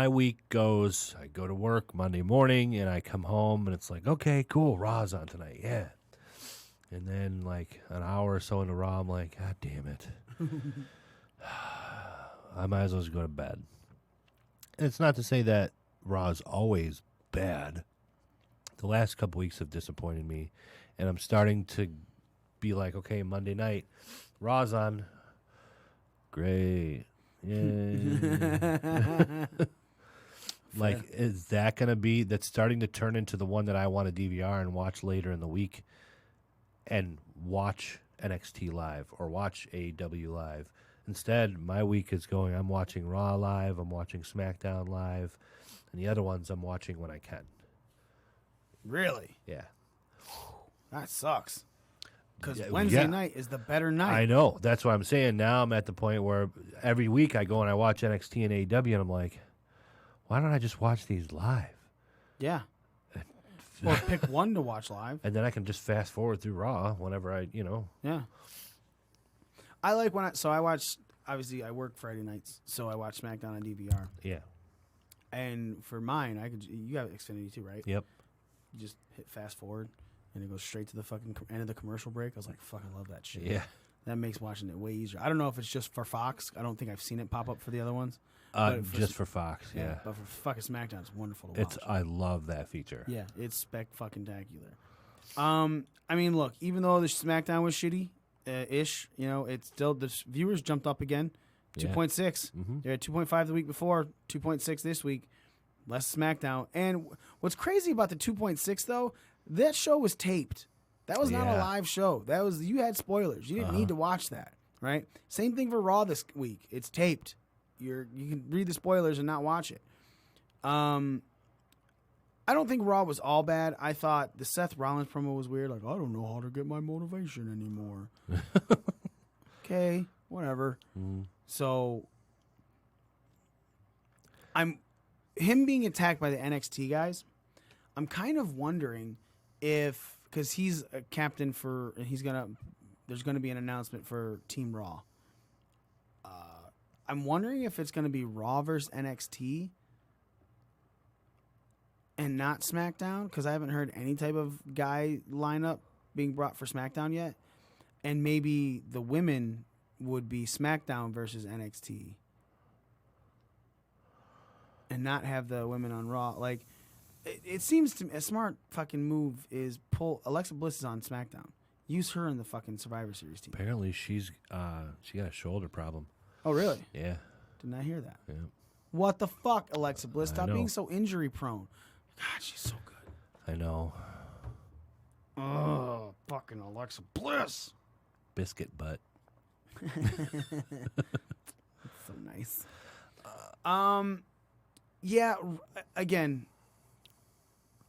week goes, I go to work Monday morning and I come home and it's like, okay, cool, Raw's on tonight, yeah. And then like an hour or so into Raw, I'm like, God damn it. I might as well just go to bed. And it's not to say that Raw's always bad. The last couple weeks have disappointed me, and I'm starting to be like, okay, Monday night, Raw's on. Great. Yay. Like, is that going to be, that's starting to turn into the one that I want to DVR and watch later in the week and watch NXT live or watch AEW live. Instead, my week is going, I'm watching Raw live, I'm watching SmackDown live, and the other ones I'm watching when I can. Really? Yeah. That sucks. Because Wednesday night is the better night. I know. That's what I'm saying. Now I'm at the point where every week I go and I watch NXT and AEW, and I'm like, why don't I just watch these live? Yeah. Or pick one to watch live. And then I can just fast forward through Raw whenever I. Yeah. I like when I watch, obviously I work Friday nights, so I watch SmackDown on DVR. Yeah. And for mine, you have Xfinity too, right? Yep. You just hit fast forward, and it goes straight to the fucking end of the commercial break. I was like, fucking love that shit. Yeah. That makes watching it way easier. I don't know if it's just for Fox. I don't think I've seen it pop up for the other ones. Just for Fox, yeah. But for fucking SmackDown, it's wonderful to watch. I love that feature. Yeah, it's spec-fucking-tacular. I mean, look, even though the SmackDown was shitty, ish, it's still, the viewers jumped up again. 2.6. Mm-hmm. They're at 2.5 the week before, 2.6 this week. Less SmackDown. And what's crazy about the 2.6, though, that show was taped. That was not a live show. You had spoilers. You didn't need to watch that, right? Same thing for Raw this week. It's taped. You can read the spoilers and not watch it. I don't think Raw was all bad. I thought the Seth Rollins promo was weird. Like, I don't know how to get my motivation anymore. Okay, whatever. Mm. So, him being attacked by the NXT guys, I'm kind of wondering if, because he's a captain for, there's gonna be an announcement for Team Raw. I'm wondering if it's gonna be Raw versus NXT and not SmackDown, because I haven't heard any type of guy lineup being brought for SmackDown yet, and maybe the women would be SmackDown versus NXT. and not have the women on Raw. Like, it seems to me a smart fucking move is pull Alexa Bliss is on SmackDown. Use her in the fucking Survivor Series team. Apparently, she got a shoulder problem. Oh, really? Yeah. Did not hear that. Yeah. What the fuck, Alexa Bliss? Stop know. being so injury prone. God, she's so good. I know. Oh, fucking Alexa Bliss. Biscuit butt. So nice. Yeah, again,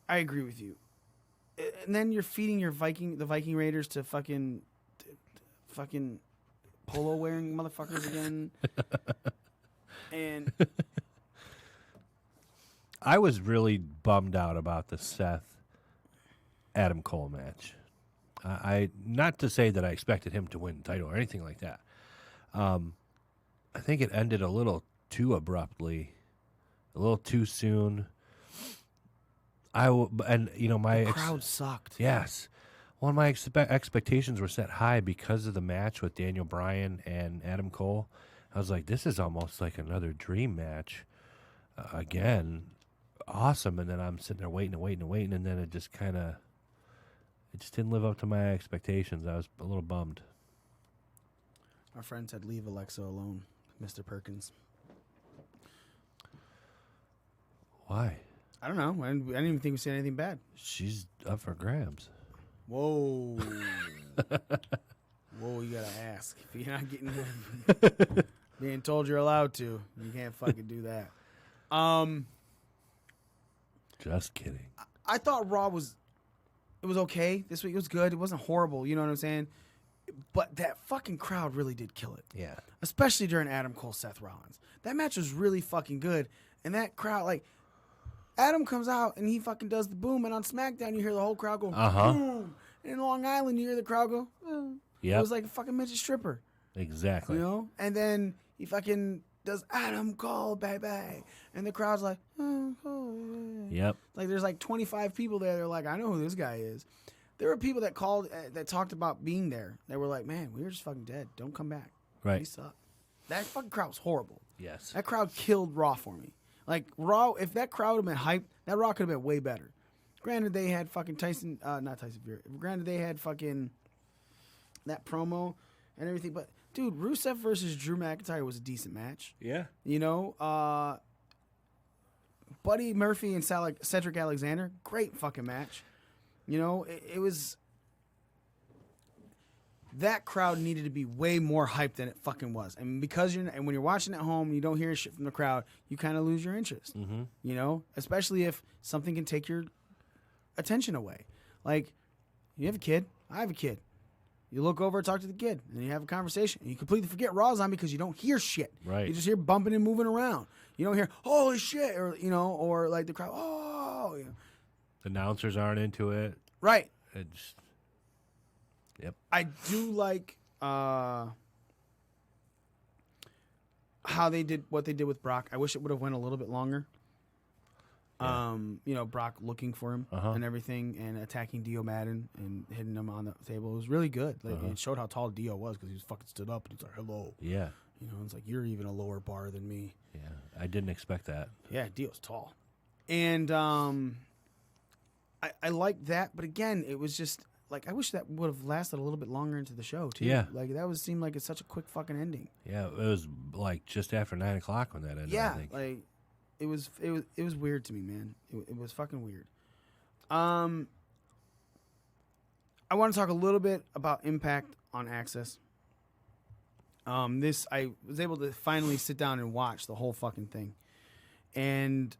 I agree with you. And then you're feeding the Viking Raiders to fucking polo wearing motherfuckers again. And I was really bummed out about the Seth Adam Cole match. I not to say that I expected him to win the title or anything like that. I think it ended a little too abruptly, a little too soon. My crowd sucked. Yes. Well, my expectations were set high because of the match with Daniel Bryan and Adam Cole. I was like, this is almost like another dream match. Again, awesome. And then I'm sitting there waiting, and then it just didn't live up to my expectations. I was a little bummed. Our friend said, leave Alexa alone, Mr. Perkins. Why? I don't know. I didn't even think we said anything bad. She's up for grabs. Whoa. Whoa, you gotta ask. If you're not getting being told you're allowed to, you can't fucking do that. Just kidding. I thought Raw was okay this week. It was good. It wasn't horrible. You know what I'm saying? But that fucking crowd really did kill it. Yeah. Especially during Adam Cole, Seth Rollins. That match was really fucking good. And that crowd, like, Adam comes out and he fucking does the boom. And on SmackDown, you hear the whole crowd go, boom. And in Long Island, you hear the crowd go, Yeah. It was like a fucking midget stripper. Exactly. You know? And then he fucking does Adam Cole, baby. And the crowd's like, oh. Yep. Like, there's like 25 people there. They're like, I know who this guy is. There were people that called, that talked about being there. They were like, man, we were just fucking dead. Don't come back. Right. We suck. That fucking crowd was horrible. Yes. That crowd killed Raw for me. Like, Raw, if that crowd had been hyped, that Raw could have been way better. Granted, they had fucking not Tyson Fury. Granted, they had fucking that promo and everything. But, dude, Rusev versus Drew McIntyre was a decent match. Yeah. You know, Buddy Murphy and Cedric Alexander, great fucking match. You know, it was... That crowd needed to be way more hyped than it fucking was. And because when you're watching at home and you don't hear shit from the crowd, you kind of lose your interest. Mm-hmm. You know? Especially if something can take your attention away. Like, you have a kid. I have a kid. You look over and talk to the kid, and you have a conversation. And you completely forget Raw's on because you don't hear shit. Right. You just hear bumping and moving around. You don't hear, holy shit, or, you know, or like the crowd, oh. You know. Announcers aren't into it. Right. It's... Yep. I do like how they did what they did with Brock. I wish it would have went a little bit longer. Yeah. You know, Brock looking for him and everything, and attacking Dio Madden and hitting him on the table. It was really good. Like, it showed how tall Dio was because he was fucking stood up and he's like, "Hello." Yeah. You know, it's like, you're even a lower bar than me. Yeah. I didn't expect that. Yeah, Dio's tall, and I liked that, but again, it was just. Like, I wish that would have lasted a little bit longer into the show, too. Yeah. Like, that seemed like it's such a quick fucking ending. Yeah, it was, like, just after 9 o'clock when that ended, Yeah, I think. like, it was weird to me, man. It was fucking weird. I want to talk a little bit about Impact on Access. I was able to finally sit down and watch the whole fucking thing. And...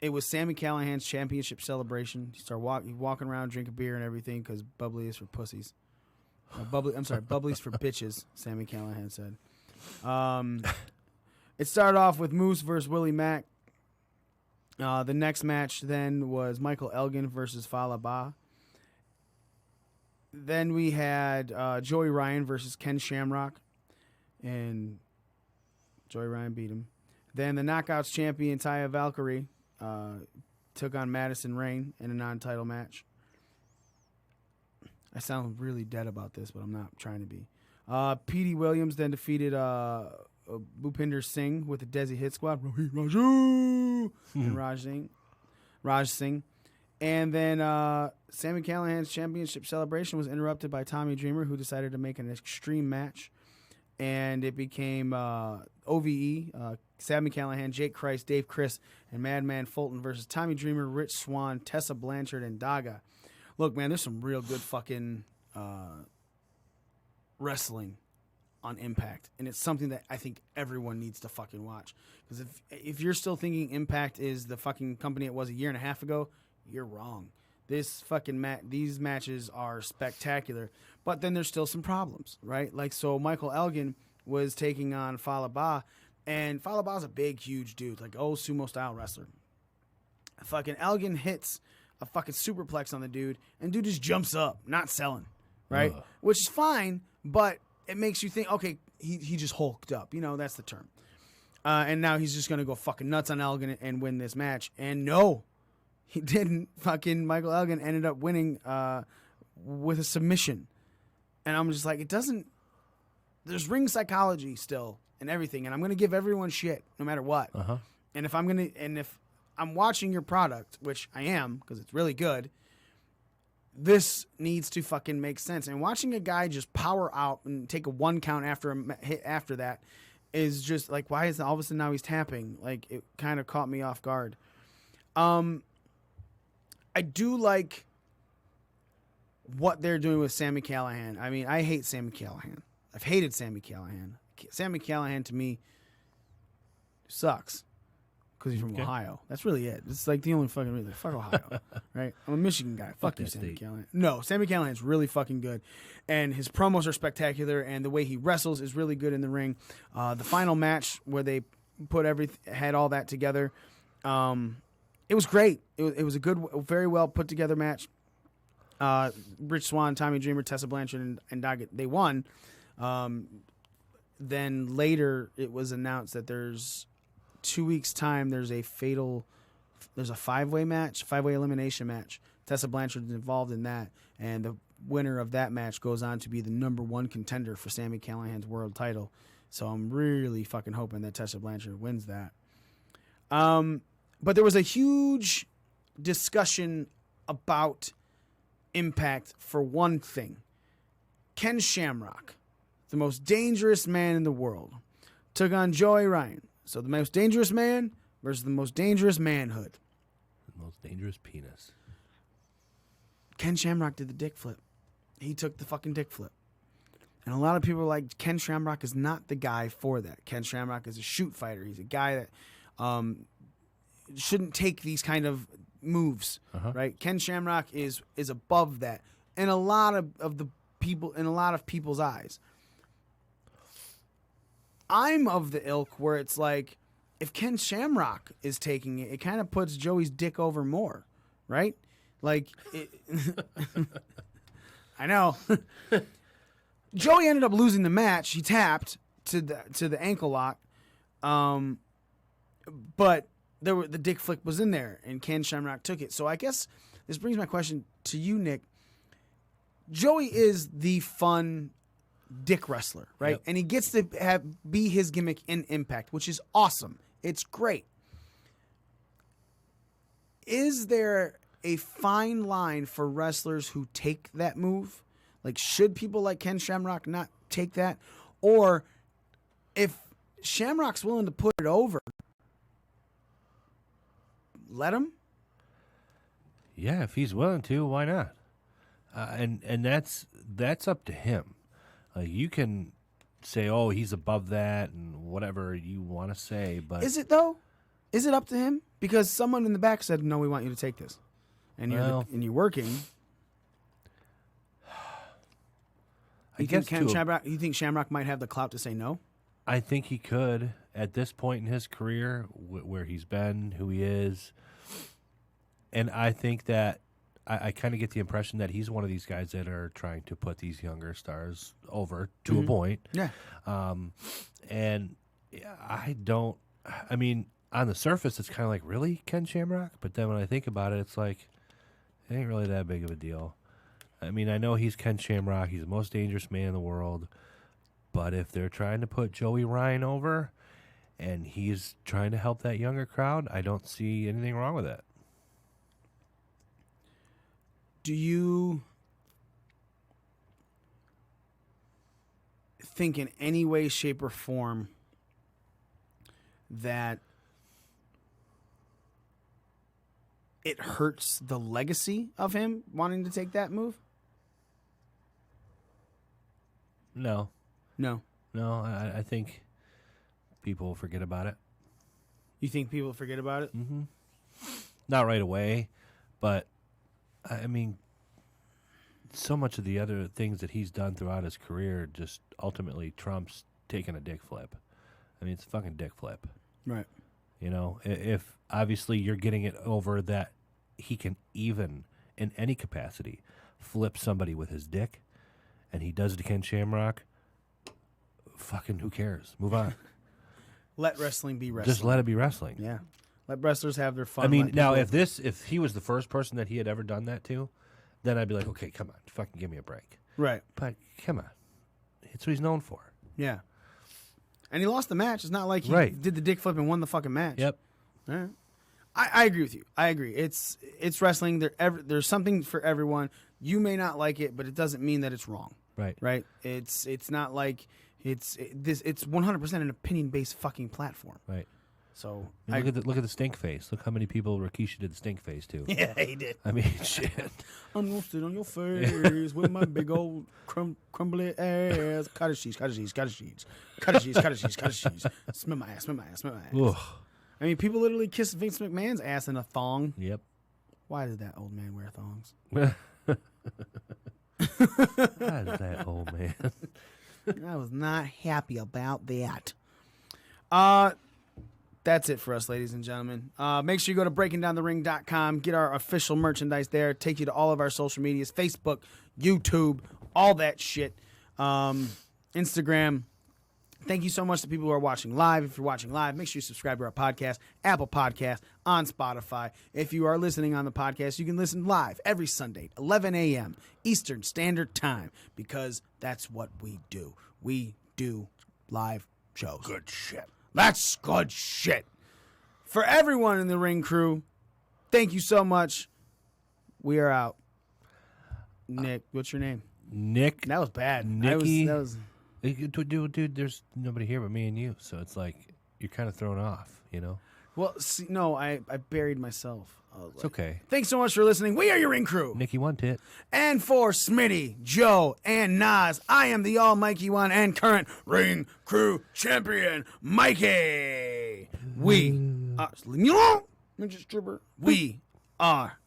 it was Sami Callihan's championship celebration. He started walking around, drinking beer and everything because bubbly is for pussies. Bubbly's for bitches, Sami Callihan said. It started off with Moose versus Willie Mack. The next match then was Michael Elgin versus Fallah Bahh. Then we had Joey Ryan versus Ken Shamrock. And Joey Ryan beat him. Then the Knockouts champion, Taya Valkyrie, took on Madison Rayne in a non-title match. I sound really dead about this, but I'm not trying to be. Petey Williams then defeated Bhupinder Singh with the Desi Hit Squad. Rohit Raju! boo, and Raj Singh. And then Sami Callihan's championship celebration was interrupted by Tommy Dreamer, who decided to make an extreme match. And it became OVE, Sami Callihan, Jake Christ, Dave Chris, and Madman Fulton versus Tommy Dreamer, Rich Swann, Tessa Blanchard, and Daga. Look, man, there's some real good fucking wrestling on Impact. And it's something that I think everyone needs to fucking watch. Because if you're still thinking Impact is the fucking company it was a year and a half ago, you're wrong. This fucking these matches are spectacular, but then there's still some problems, right? Like, so Michael Elgin was taking on Falaba, and Falaba's a big, huge dude, like sumo style wrestler. Fucking Elgin hits a fucking superplex on the dude, and dude just jumps up, not selling, right? Which is fine, but it makes you think, okay, he just hulked up, that's the term. And now he's just gonna go fucking nuts on Elgin and win this match, and no. He didn't. Fucking Michael Elgin ended up winning with a submission. And I'm just like, it doesn't... There's ring psychology still and everything, and I'm going to give everyone shit no matter what. And if I'm watching your product, which I am, because it's really good, this needs to fucking make sense. And watching a guy just power out and take a 1 count after a hit after that is just like, why is all of a sudden now he's tapping? Like, it kind of caught me off guard. I do like what they're doing with Sami Callihan. I mean, I hate Sami Callihan. I've hated Sami Callihan. Sami Callihan, to me, sucks because he's from Ohio. That's really it. It's like the only fucking reason. Fuck Ohio, right? I'm a Michigan guy. Fuck you, Sami Callihan. No, Sami Callihan's really fucking good, and his promos are spectacular, and the way he wrestles is really good in the ring. The final match where they had all that together, it was great. It was a good, very well put together match. Rich Swann, Tommy Dreamer, Tessa Blanchard, and Daggett, they won. Then later it was announced that there's 2 weeks' time there's a 5-way match, 5-way elimination match. Tessa Blanchard is involved in that, and the winner of that match goes on to be the #1 contender for Sami Callihan's world title. So I'm really fucking hoping that Tessa Blanchard wins that. But there was a huge discussion about Impact for one thing. Ken Shamrock, the most dangerous man in the world, took on Joey Ryan. So the most dangerous man versus the most dangerous manhood. The most dangerous penis. Ken Shamrock did the dick flip. He took the fucking dick flip. And a lot of people are like, Ken Shamrock is not the guy for that. Ken Shamrock is a shoot fighter. He's a guy that shouldn't take these kind of moves, right? Ken Shamrock is above that in a lot of the people, in a lot of people's eyes. I'm of the ilk where it's like, if Ken Shamrock is taking it, it kind of puts Joey's dick over more, right? Like, I know. Joey ended up losing the match. He tapped to the ankle lock, but the dick flick was in there, and Ken Shamrock took it. So I guess this brings my question to you, Nick. Joey is the fun dick wrestler, right? Yep. And he gets to be his gimmick in Impact, which is awesome. It's great. Is there a fine line for wrestlers who take that move? Like, should people like Ken Shamrock not take that? Or if Shamrock's willing to put it over, let him? Yeah, if he's willing to, why not? And that's up to him. You can say, oh, he's above that and whatever you want to say, but... Is it, though? Is it up to him? Because someone in the back said, no, we want you to take this. And you're working. You think Shamrock might have the clout to say no? I think he could at this point in his career, where he's been, who he is. And I think that I kind of get the impression that he's one of these guys that are trying to put these younger stars over to a point. Yeah. And I mean, on the surface, it's kind of like, really, Ken Shamrock? But then when I think about it, it's like, it ain't really that big of a deal. I mean, I know he's Ken Shamrock. He's the most dangerous man in the world. But if they're trying to put Joey Ryan over, and he's trying to help that younger crowd. I don't see anything wrong with that. Do you think in any way, shape, or form that it hurts the legacy of him wanting to take that move? No. No. I think people will forget about it. You think people forget about it? Mm-hmm. Not right away, but I mean, so much of the other things that he's done throughout his career just ultimately trumps taking a dick flip. I mean, it's a fucking dick flip. Right. You know, if obviously you're getting it over that he can even, in any capacity, flip somebody with his dick, and he does it to Ken Shamrock, fucking who cares? Move on. Let wrestling be wrestling. Just let it be wrestling. Yeah. Let wrestlers have their fun. I mean, now if he was the first person that he had ever done that to, then I'd be like, okay, come on, fucking give me a break. Right. But come on, it's what he's known for. Yeah. And he lost the match. It's not like he did the dick flip and won the fucking match. Yep. All right. I agree with you. I agree. It's wrestling. There's something for everyone. You may not like it, but it doesn't mean that it's wrong. Right. Right. It's not like it's 100% an opinion based fucking platform. Right. So look at the stink face. Look how many people Rikishi did the stink face to. Yeah, he did. I mean, shit. I'm gonna sit on your face with my big old crumbly ass. Cottage cheese. Smell my ass. Ugh. I mean, people literally kiss Vince McMahon's ass in a thong. Yep. Why did that old man wear thongs? Why is that old man? I was not happy about that. That's it for us, ladies and gentlemen. Make sure you go to breakingdownthering.com, get our official merchandise there, take you to all of our social medias, Facebook, YouTube, all that shit, Instagram. Thank you so much to people who are watching live. If you're watching live, make sure you subscribe to our podcast, Apple Podcast, on Spotify. If you are listening on the podcast, you can listen live every Sunday, 11 a.m. Eastern Standard Time, because that's what we do. We do live shows. Good shit. That's good shit. For everyone in the Ring Crew, thank you so much. We are out. Nick, what's your name? Nick. That was bad. Nicky. That was Dude, there's nobody here but me and you, so it's like you're kind of thrown off, you know? Well, see, no, I buried myself. It's okay. Thanks so much for listening. We are your Ring Crew. Nicky One Tit. And for Smitty, Joe, and Nas, I am the Almighty One and current Ring Crew champion, Mikey. We are... Midget stripper. We are